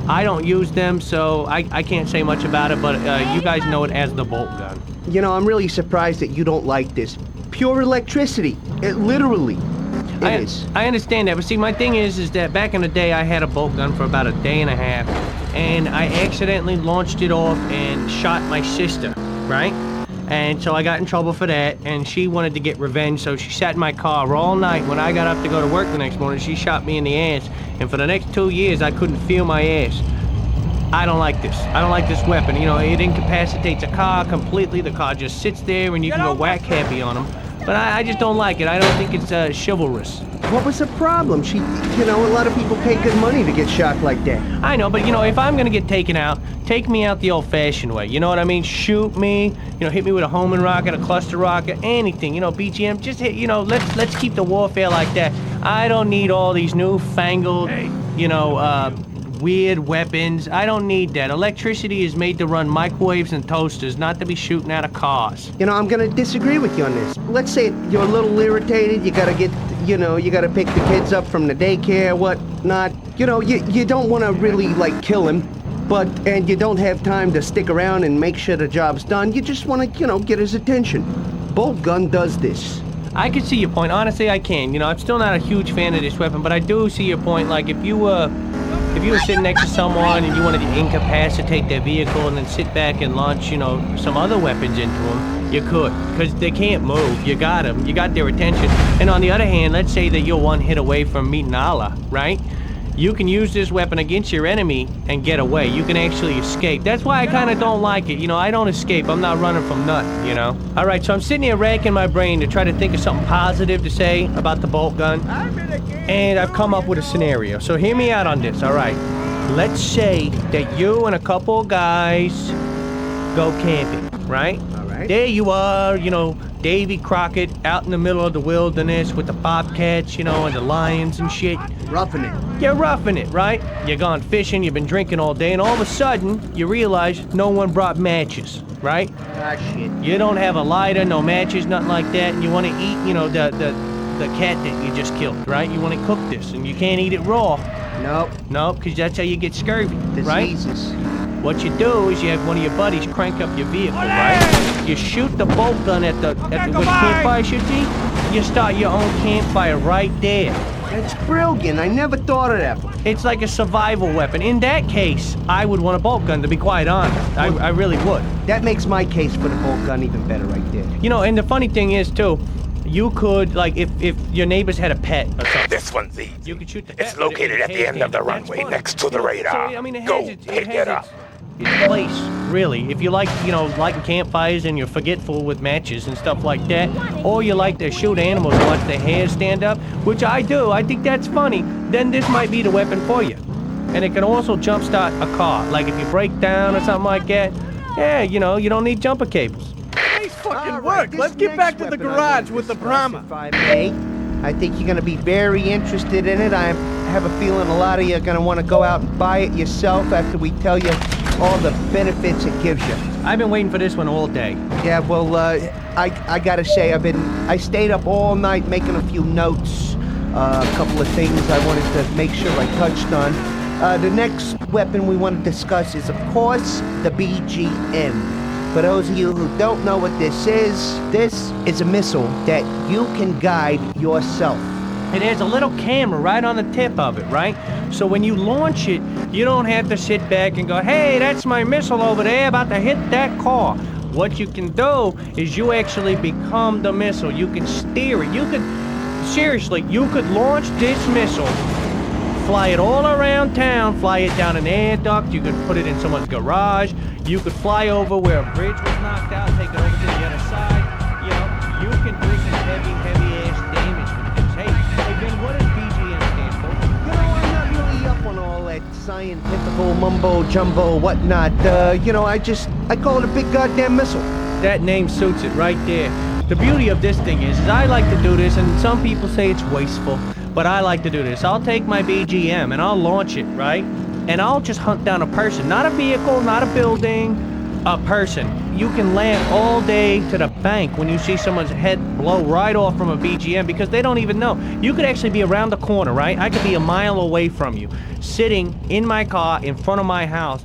I don't use them, so I can't say much about it, but you guys know it as the bolt gun. You know, I'm really surprised that you don't like this. Pure electricity. It literally is. I understand that, but see, my thing is that back in the day, I had a bolt gun for about a day and a half, and I accidentally launched it off and shot my sister, right? And so I got in trouble for that, and she wanted to get revenge, so she sat in my car all night. When I got up to go to work the next morning, she shot me in the ass, and for the next 2 years, I couldn't feel my ass. I don't like this. I don't like this weapon. You know, it incapacitates a car completely. The car just sits there, and you can go whack happy on them. But I just don't like it. I don't think it's chivalrous. What was the problem? You know, a lot of people pay good money to get shot like that. I know, but you know, if I'm gonna get taken out, take me out the old-fashioned way. You know what I mean? Shoot me. You know, hit me with a homing rocket, a cluster rocket, anything. You know, BGM. Just hit. You know, let's keep the warfare like that. I don't need all these newfangled, you know, weird weapons. I don't need that. Electricity is made to run microwaves and toasters, not to be shooting out of cars. You know, I'm gonna disagree with you on this. Let's say you're a little irritated, you gotta get, you know, you gotta pick the kids up from the daycare, whatnot. You know, you don't wanna really, like, kill him, and you don't have time to stick around and make sure the job's done. You just wanna, you know, get his attention. Bolt gun does this. I can see your point. Honestly, I can. You know, I'm still not a huge fan of this weapon, but I do see your point. Like, if you were sitting next to someone and you wanted to incapacitate their vehicle and then sit back and launch, you know, some other weapons into them, you could, because they can't move. You got them. You got their attention. And on the other hand, let's say that you're one hit away from meeting Allah, right? You can use this weapon against your enemy and get away. You can actually escape. That's why I kind of don't like it. You know, I don't escape. I'm not running from nothing, you know? All right, so I'm sitting here racking my brain to try to think of something positive to say about the bolt gun. And I've come up with a scenario. So hear me out on this, all right? Let's say that you and a couple of guys go camping, right? All right. There you are, you know, Davy Crockett out in the middle of the wilderness with the bobcats, you know, and the lions and shit. Roughing it. You're roughing it, right? You're gone fishing, you've been drinking all day, and all of a sudden, you realize no one brought matches, right? Ah, shit. You don't have a lighter, no matches, nothing like that, and you want to eat, you know, the cat that you just killed, right? You want to cook this, and you can't eat it raw. Nope, because that's how you get scurvy, diseases. Right? What you do is you have one of your buddies crank up your vehicle, right? You shoot the bolt gun at the campfire should be. You start your own campfire right there. That's brilliant. I never thought of that. It's like a survival weapon. In that case, I would want a bolt gun, to be quite honest. I really would. That makes my case for the bolt gun even better right there. You know, and the funny thing is, too, you could, like, if your neighbors had a pet or something. This one's easy. You could shoot the pet. It's located at the end of the runway next to the radar. So, I mean, Go pick it up. Its place, really. If you like, you know, lighting campfires and you're forgetful with matches and stuff like that, or you like to shoot animals and watch their hair stand up, which I do, I think that's funny, then this might be the weapon for you. And it can also jumpstart a car. Like if you break down or something like that, yeah, you know, you don't need jumper cables. Nice fucking work. Let's get back to the garage with the Brahma. I think you're going to be very interested in it. I have a feeling a lot of you are going to want to go out and buy it yourself after we tell you all the benefits it gives you. I've been waiting for this one all day. Yeah, well, I got to say, I stayed up all night making a few notes. A couple of things I wanted to make sure I touched on. The next weapon we want to discuss is, of course, the BGM. For those of you who don't know what this is a missile that you can guide yourself. It has a little camera right on the tip of it, right? So when you launch it, you don't have to sit back and go, hey, that's my missile over there about to hit that car. What you can do is you actually become the missile. You can steer it. You could launch this missile, fly it all around town, fly it down an air duct. You could put it in someone's garage. You could fly over where a bridge was knocked out, take it over to the other side. You know, you can do some heavy-ass damage with this. Hey, Ben, what does BGM stand for? You know, I'm not really up on all that scientific mumbo-jumbo whatnot. You know, I call it a big goddamn missile. That name suits it right there. The beauty of this thing is I like to do this, and some people say it's wasteful, but I like to do this. I'll take my BGM and I'll launch it, right? And I'll just hunt down a person, not a vehicle, not a building, a person. You can laugh all day to the bank when you see someone's head blow right off from a BGM because they don't even know. You could actually be around the corner, right? I could be a mile away from you, sitting in my car in front of my house.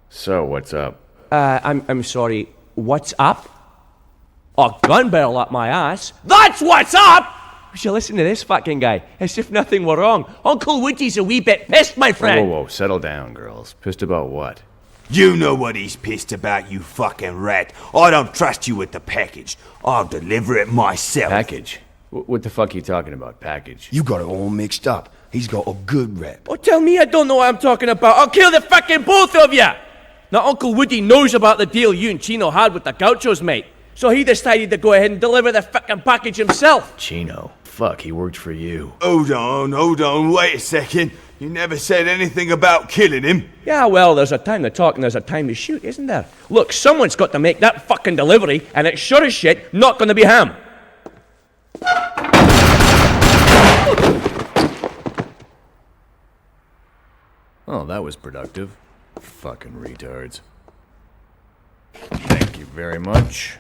So, what's up? I'm sorry, what's up? A gun barrel up my ass. That's what's up! We should listen to this fucking guy, as if nothing were wrong. Uncle Woody's a wee bit pissed, my friend. Whoa, settle down, girls. Pissed about what? You know what he's pissed about, you fucking rat. I don't trust you with the package. I'll deliver it myself. Package? What the fuck are you talking about, package? You got it all mixed up. He's got a good rep. Oh, tell me I don't know what I'm talking about. I'll kill the fucking both of you! Now, Uncle Woody knows about the deal you and Chino had with the Gauchos, mate. So he decided to go ahead and deliver the fucking package himself. Chino? Fuck, he worked for you. Hold on, wait a second. You never said anything about killing him. Yeah, well, there's a time to talk and there's a time to shoot, isn't there? Look, someone's got to make that fucking delivery, and it's sure as shit not gonna be him. Oh, that was productive. Fucking retards. Thank you very much.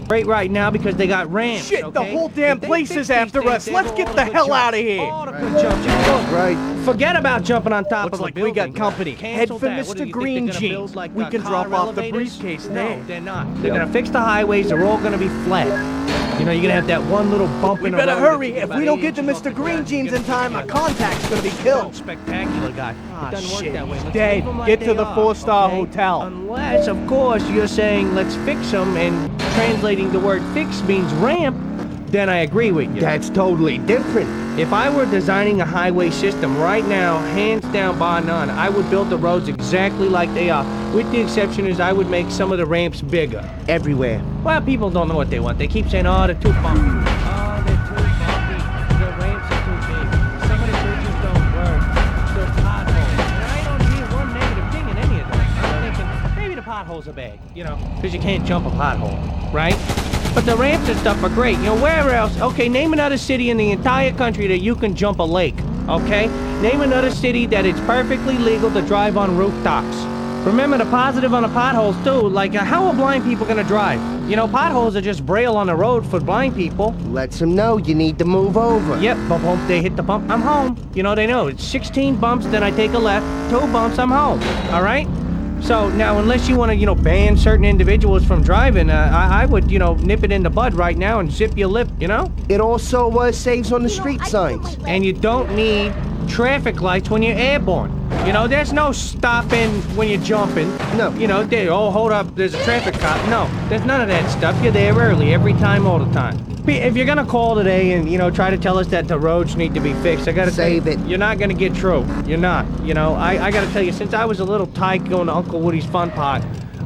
Great right now because they got ramps. Shit, okay? the whole damn place is after us. Let's get the hell out of here. Right. Forget about jumping on top Looks of a like we building. got company. Head for Mr. Green Jeans. We can drop off the briefcase there. No, they're not. They're gonna fix the highways. They're all gonna be flat. You know, you're gonna have that one little bump in the road. We better hurry. If we don't get to Mr. Green Jeans in time, our contact's gonna be killed. Spectacular guy. It doesn't work that way. Let's Dead. leave 'em like Get they to the are, 4-star okay? hotel. Unless, of course, you're saying let's fix them, and translating the word fix means ramp, then I agree with you. That's totally different. If I were designing a highway system right now, hands down bar none, I would build the roads exactly like they are. With the exception is I would make some of the ramps bigger. Everywhere. Well, people don't know what they want. They keep saying, oh, they're too bumpy. Oh, they're too bumpy. The ramps are too big. Some of the bridges don't work. They're potholes. And I don't hear one negative thing in any of them. I'm thinking, maybe the potholes are bad, you know, because you can't jump a pothole, right? But the ramps and stuff are great. You know, where else? Okay, name another city in the entire country that you can jump a lake, okay? Name another city that it's perfectly legal to drive on rooftops. Remember the positive on the potholes, too. Like, how are blind people gonna drive? You know, potholes are just braille on the road for blind people. Lets them know you need to move over. Yep, bump, they hit the bump, I'm home. You know, they know. It's 16 bumps, then I take a left, 2 bumps, I'm home. All right? So now, unless you want to, you know, ban certain individuals from driving, I would, you know, nip it in the bud right now and zip your lip, you know? It also saves on the street signs. And you don't need traffic lights when you're airborne. You know, there's no stopping when you're jumping. No. You know, oh, hold up, there's a traffic cop. No, there's none of that stuff. You're there early, every time, all the time. If you're gonna call today and, you know, try to tell us that the roads need to be fixed, I gotta save it. You're not gonna get true. You're not. You know, I gotta tell you, since I was a little tyke going to Uncle Woody's Fun Park,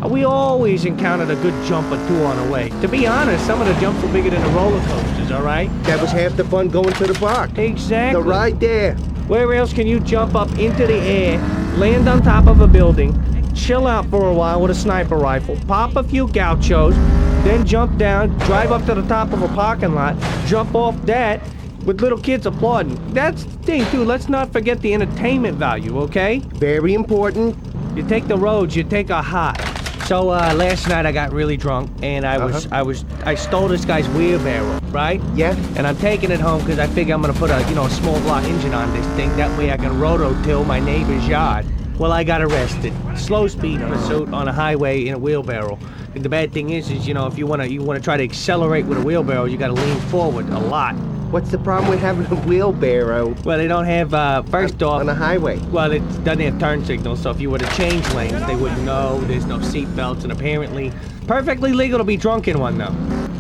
we always encountered a good jump or two on the way. To be honest, some of the jumps were bigger than the roller coasters, all right? That was half the fun going to the park. Exactly. The ride there. Where else can you jump up into the air, land on top of a building, chill out for a while with a sniper rifle, pop a few gauchos, then jump down, drive up to the top of a parking lot, jump off that with little kids applauding. That's the thing, too. Let's not forget the entertainment value, okay? Very important. You take the roads, you take a hot. So last night I got really drunk and I stole this guy's wheelbarrow, right? Yeah. And I'm taking it home because I figure I'm gonna put a a small block engine on this thing. That way I can roto-till my neighbor's yard. Well, I got arrested. Slow speed pursuit on a highway in a wheelbarrow. And the bad thing is you know, if you wanna try to accelerate with a wheelbarrow, you gotta lean forward a lot. What's the problem with having a wheelbarrow? Well, they don't have, first off... On a highway? Well, it doesn't have turn signals, so if you were to change lanes, they wouldn't know. There's no seat belts, and apparently perfectly legal to be drunk in one, though.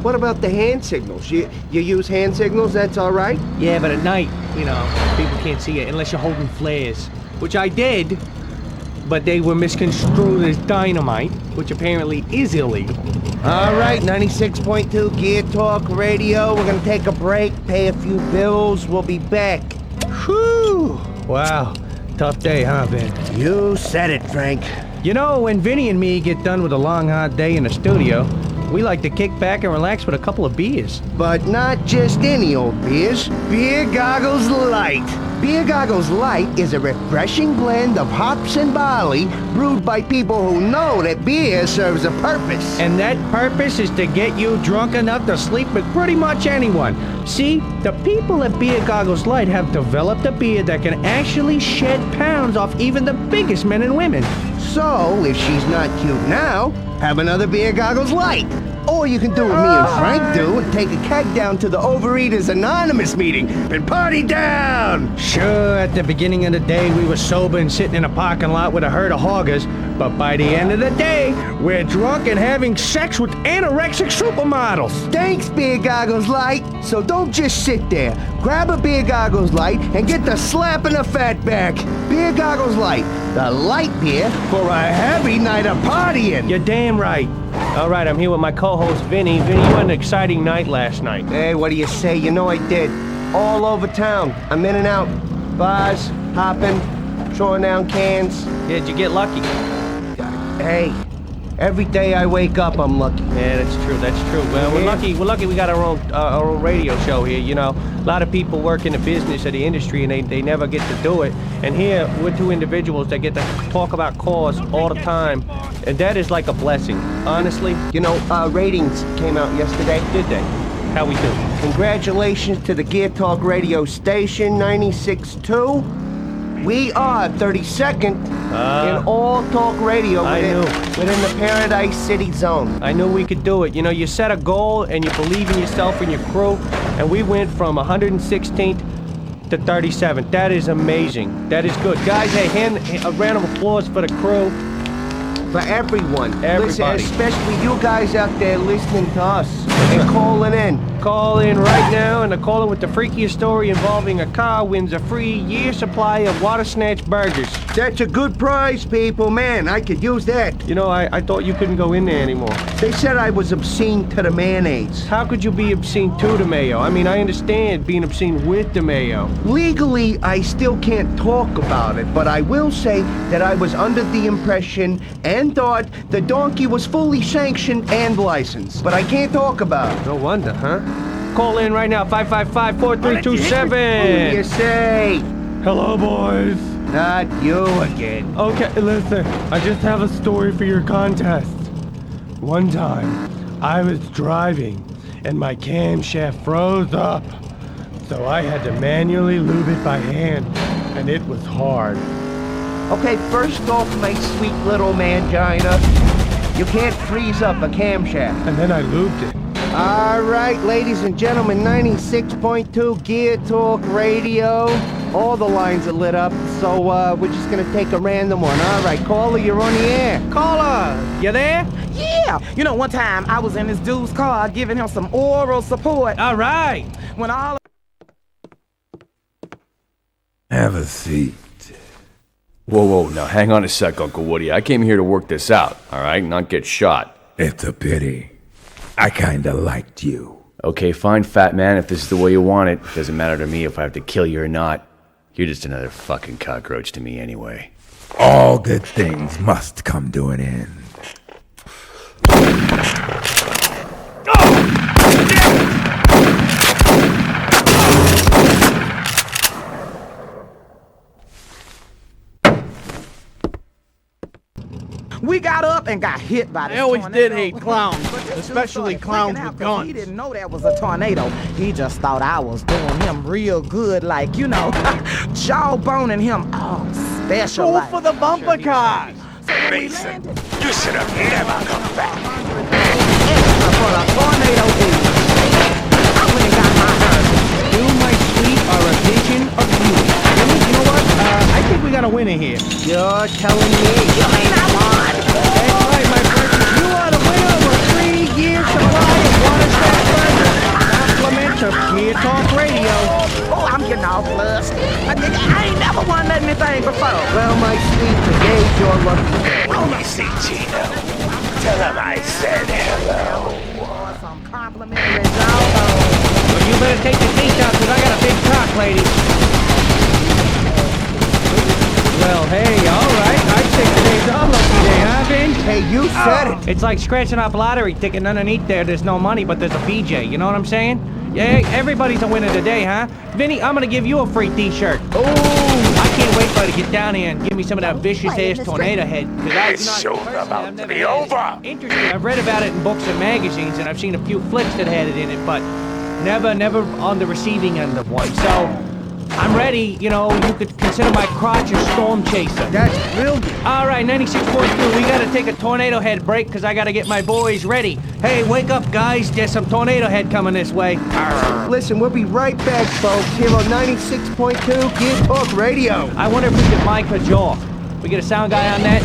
What about the hand signals? You use hand signals, that's all right? Yeah, but at night, you know, people can't see it unless you're holding flares, which I did, but they were misconstrued as dynamite, which apparently is illegal. All right, 96.2 Gear Talk Radio. We're gonna take a break, pay a few bills. We'll be back. Whew! Wow, tough day, huh, Ben? You said it, Frank. You know, when Vinny and me get done with a long, hot day in the studio, we like to kick back and relax with a couple of beers. But not just any old beers. Beer Goggles Light. Beer Goggles Light is a refreshing blend of hops and barley brewed by people who know that beer serves a purpose. And that purpose is to get you drunk enough to sleep with pretty much anyone. See, the people at Beer Goggles Light have developed a beer that can actually shed pounds off even the biggest men and women. So, if she's not cute now, have another Beer Goggles Light. Or you can do what me and Frank do and take a keg down to the Overeaters Anonymous meeting and party down! Sure, at the beginning of the day we were sober and sitting in a parking lot with a herd of hoggers, but by the end of the day, we're drunk and having sex with anorexic supermodels. Thanks, Beer Goggles Light. So don't just sit there. Grab a Beer Goggles Light and get the slap in the fat back. Beer Goggles Light, the light beer for a heavy night of partying. You're damn right. All right, I'm here with my co-host, Vinny. Vinny, you had an exciting night last night. Hey, what do you say? You know I did. All over town. I'm in and out. Bars, hopping, throwing down cans. Yeah, did you get lucky? Hey, every day I wake up, I'm lucky. Yeah, that's true. Well, we're lucky we got our own radio show here, you know. A lot of people work in the business or the industry and they never get to do it. And here, we're two individuals that get to talk about cars all the time. And that is like a blessing, honestly. You know, ratings came out yesterday. Did they? How we do? Congratulations to the Gear Talk radio station, 96.2. We are 32nd in all talk radio within the Paradise City zone. I knew we could do it. You know, you set a goal and you believe in yourself and your crew, and we went from 116th to 37th. That is amazing. That is good. Guys, hey, hand a round of applause for the crew. For everyone. Everybody. Listen, especially you guys out there listening to us and calling in. Call in right now, and the caller with the freakiest story involving a car wins a free year supply of Water Snatch burgers. That's a good prize, people. Man, I could use that. You know, I thought you couldn't go in there anymore. They said I was obscene to the mayonnaise. How could you be obscene to the mayo? I mean, I understand being obscene with the mayo. Legally, I still can't talk about it, but I will say that I was under the impression and thought the donkey was fully sanctioned and licensed. But I can't talk about it. No wonder, huh? Call in right now, 555-4327. What do you say? Hello, boys. Not you again. Okay, listen, I just have a story for your contest. One time, I was driving, and my camshaft froze up. So I had to manually lube it by hand, and it was hard. Okay, first off, my sweet little mangina, you can't freeze up a camshaft. And then I lubed it. All right, ladies and gentlemen, 96.2 Gear Talk Radio. All the lines are lit up, so we're just gonna take a random one. All right, caller, you're on the air. Caller, you there? Yeah. You know, one time I was in this dude's car giving him some oral support. All right. When all... Have a seat. Whoa, now hang on a sec, Uncle Woody. I came here to work this out, all right? Not get shot. It's a pity. I kinda liked you. Okay, fine, fat man, if this is the way you want it. Doesn't matter to me if I have to kill you or not. You're just another fucking cockroach to me anyway. All good things must come to an end. We got up and got hit by this I always tornado. did hate clowns, especially clowns with guns. He didn't know that was a tornado. He just thought I was doing him real good, like, you know, jawboning him all special. Go for the bumper cars. Mason, you should have never come back. For a tornado I went and got my hurt. You, my sweet, are a vision of beauty. You know what? I think we got a winner here. You're telling me. You mean I won? That's right, my friend. You are the winner of a 3-year supply of Water Snatch burgers. Compliments of Gear Talk Radio. Oh, I'm getting all flushed. I ain't never won anything before. Well, my sweet, today's your lucky day. Let me see Gino. Tell him I said hello. Some complimentary jawbone. Well, you better take the seat out, because I got a big cock, lady. Well, hey, all right. I'd say today's our lucky day, Hey, you said it. It's like scratching off lottery ticket and underneath there's no money, but there's a BJ. You know what I'm saying? Yeah, everybody's a winner today, huh? Vinny, I'm gonna give you a free t-shirt. Oh, I can't wait for you to get down here and give me some of that vicious-ass tornado head. This show's about to be over. Interesting. I've read about it in books and magazines, and I've seen a few flicks that had it in it, but never on the receiving end of one. So I'm ready. You know, you could consider my crotch a storm chaser. That's real good. All right, 96.2. We gotta take a tornado head break because I gotta get my boys ready. Hey, wake up, guys. There's some tornado head coming this way. Listen, we'll be right back, folks, here on 96.2 Gear Talk Radio. I wonder if we could mic a jaw. We get a sound guy on that?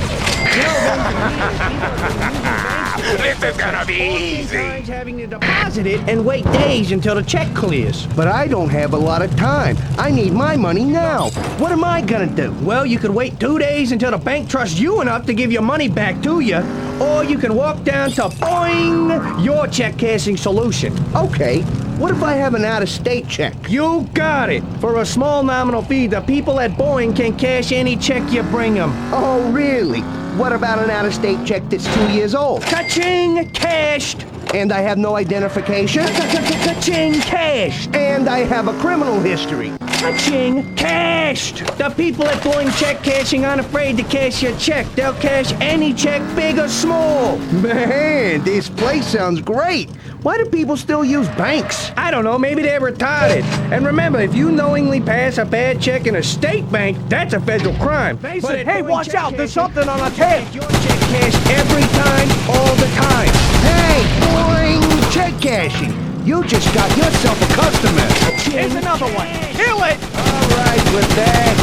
This is gonna be easy. Having to deposit it and wait days until the check clears. But I don't have a lot of time. I need my money now. What am I gonna do? Well, you could wait 2 days until the bank trusts you enough to give your money back to you. Or you can walk down to Boing, your check cashing solution. Okay, what if I have an out-of-state check? You got it. For a small nominal fee, the people at Boeing can cash any check you bring them. Oh, really? What about an out-of-state check that's 2 years old? Ka-ching! Cashed! And I have no identification? Ka-ching! Cashed! And I have a criminal history. Ka-ching! Cashed! The people at Boeing Check Cashing aren't afraid to cash your check. They'll cash any check, big or small. Man, this place sounds great. Why do people still use banks? I don't know, maybe they're retarded. And remember, if you knowingly pass a bad check in a state bank, that's a federal crime. But hey, watch out, there's something on our tail. Your check cashed every time, all the time. Hey, Boing Check Cashing. You just got yourself a customer. Here's another one. Kill it! All right, with that,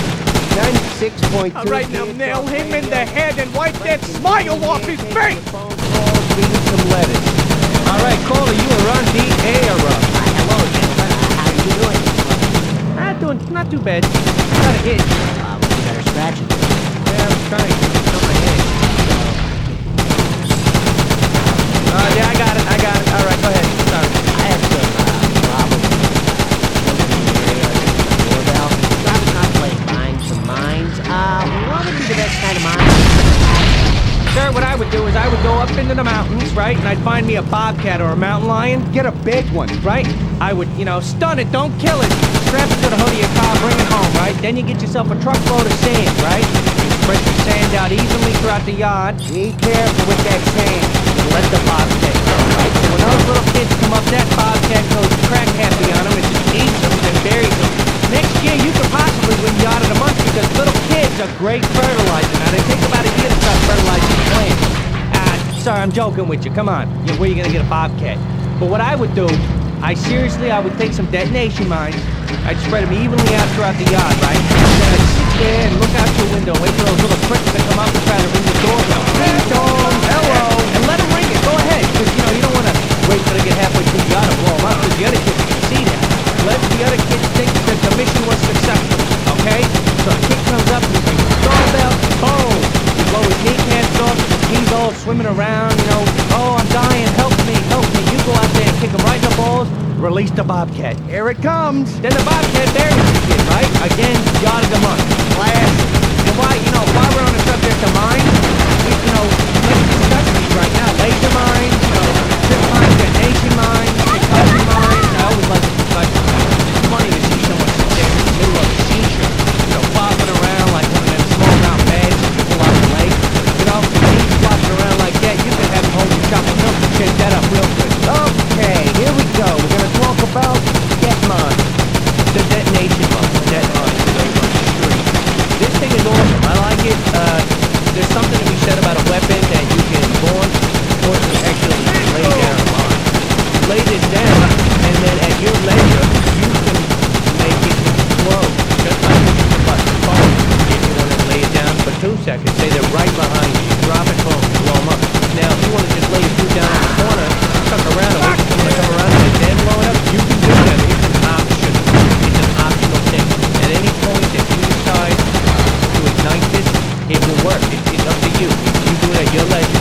96.2. All right, now nail him in the head and wipe that smile off his face! Phone calls, reading some letters. All right, caller, you are on the air. Hello, gentlemen. How you doing? Not too bad. Got a hit. You better scratch it. Yeah, I'm trying to get on my head. Yeah, I got it. All right, go ahead. Sorry. I had some problems in the area. Doorbell. So I was contemplating buying some mines. What would be the best kind of mine? Sir, what I would do is I would go up into the mountains, right? And I'd find me a bobcat or a mountain lion. Get a big one. Right? I would, stun it, don't kill it. Strap it to the hood of your car, bring it home, right? Then you get yourself a truckload of sand, right? You spread the sand out evenly throughout the yard. Be careful with that sand. Let the bobcat go, right? So when those little kids come up, that bobcat goes crack happy on them and just eats them and buries them. Next year, you could possibly win Yard of the Month because little kids are great fertilizer. Now, they take about a year to start fertilizing the plants. Sorry, I'm joking with you. Come on. Where are you going to get a bobcat? But what I would do, I would take some detonation mines. I'd spread them evenly out throughout the yard, right? And then I'd sit there and look out your window, wait for those little pricks to come up and try to ring the doorbell. Ding dong, hello. And let them ring it. Go ahead. Because, you don't want to wait till they get halfway through the yard and blow them up because the other kids can see that. Let the other kids think that the mission was successful, okay? So the kid comes up and he rings the doorbell, boom! You blow his kneecaps off, he's all swimming around, oh, I'm dying, help me. You go out there and kick him right in the balls, release the bobcat. Here it comes. Then the bobcat buries the kid, right? Again, Yard of the Month. Class. And while we're on the subject of mines, let's discuss these right now. Laser mines, strip mines, detonation mines, recovery mines. I always like to discuss this. It's funny to see someone sit there in the middle of a seizure, flopping around like one of them small round bags that you pull out the lake. And he's flopping around like that. You can have him hold your chocolate milk and shake that up real good. Okay, here we go. We're going to talk about mines. The detonation mines. That mines. This thing is awesome. I like it. There's something to be said about a weapon that you can launch or actually lay down a mine. Lay this down, and then at your leisure, you can make it explode. Just like when you bust a phone. If you want to lay it down for 2 seconds, say they're right behind you. You drop it, boom, blow them up. Now, if you want to just lay your food down in the corner, tuck around and wait for someone to come around and then blow it up, you can do that. It's an option. It's an optional thing. At any point that you decide to ignite this, it will work. It's up to you. You do it at your leisure.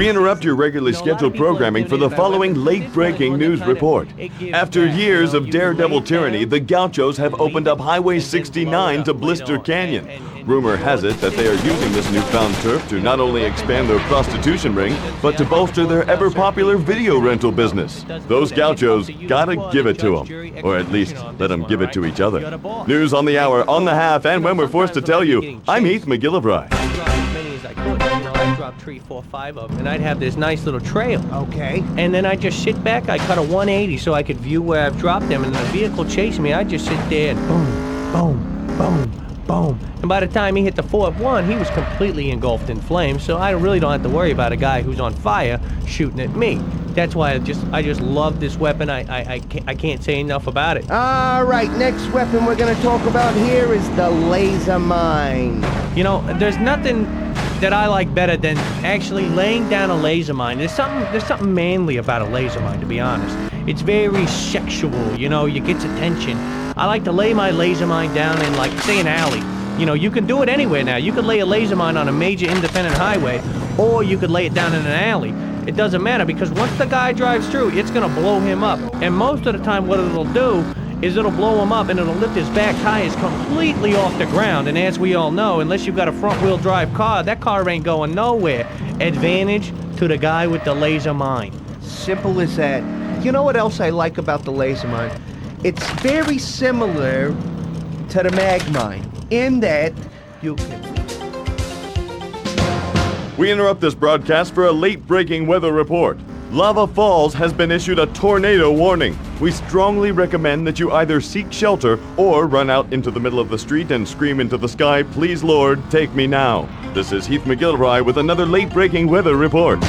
We interrupt your regularly scheduled programming for the following late-breaking news report. After years of daredevil tyranny, the Gauchos have opened up Highway 69 to Blister Canyon. Rumor has it that they are using this newfound turf to not only expand their prostitution ring, but to bolster their ever-popular video rental business. Those Gauchos gotta give it to them. Or at least, let them give it to each other. News on the hour, on the half, and when we're forced to tell you, I'm Heath McGillivray. I'd drop 3, 4, 5 of them, and I'd have this nice little trail. Okay. And then I'd just sit back, I'd cut a 180 so I could view where I've dropped them, and the vehicle chasing me, I'd just sit there and boom, boom, boom, boom. And by the time he hit the fourth one, he was completely engulfed in flames, so I really don't have to worry about a guy who's on fire shooting at me. That's why I just love this weapon. I can't say enough about it. All right, next weapon we're gonna talk about here is the laser mine. You know, there's nothing that I like better than actually laying down a laser mine. There's something manly about a laser mine, to be honest. It's very sexual, you know, it gets attention. I like to lay my laser mine down in, like, say, an alley. You know, you can do it anywhere now. You could lay a laser mine on a major independent highway, or you could lay it down in an alley. It doesn't matter, because once the guy drives through, it's gonna blow him up. And most of the time what it'll do is it'll blow him up and it'll lift his back tires completely off the ground. And as we all know, unless you've got a front-wheel drive car, that car ain't going nowhere. Advantage to the guy with the laser mine. Simple as that. You know what else I like about the laser mine? It's very similar to the mag mine, in that you can... We interrupt this broadcast for a late-breaking weather report. Lava Falls has been issued a tornado warning. We strongly recommend that you either seek shelter or run out into the middle of the street and scream into the sky, "Please, Lord, take me now." This is Heath McGillivray with another late-breaking weather report.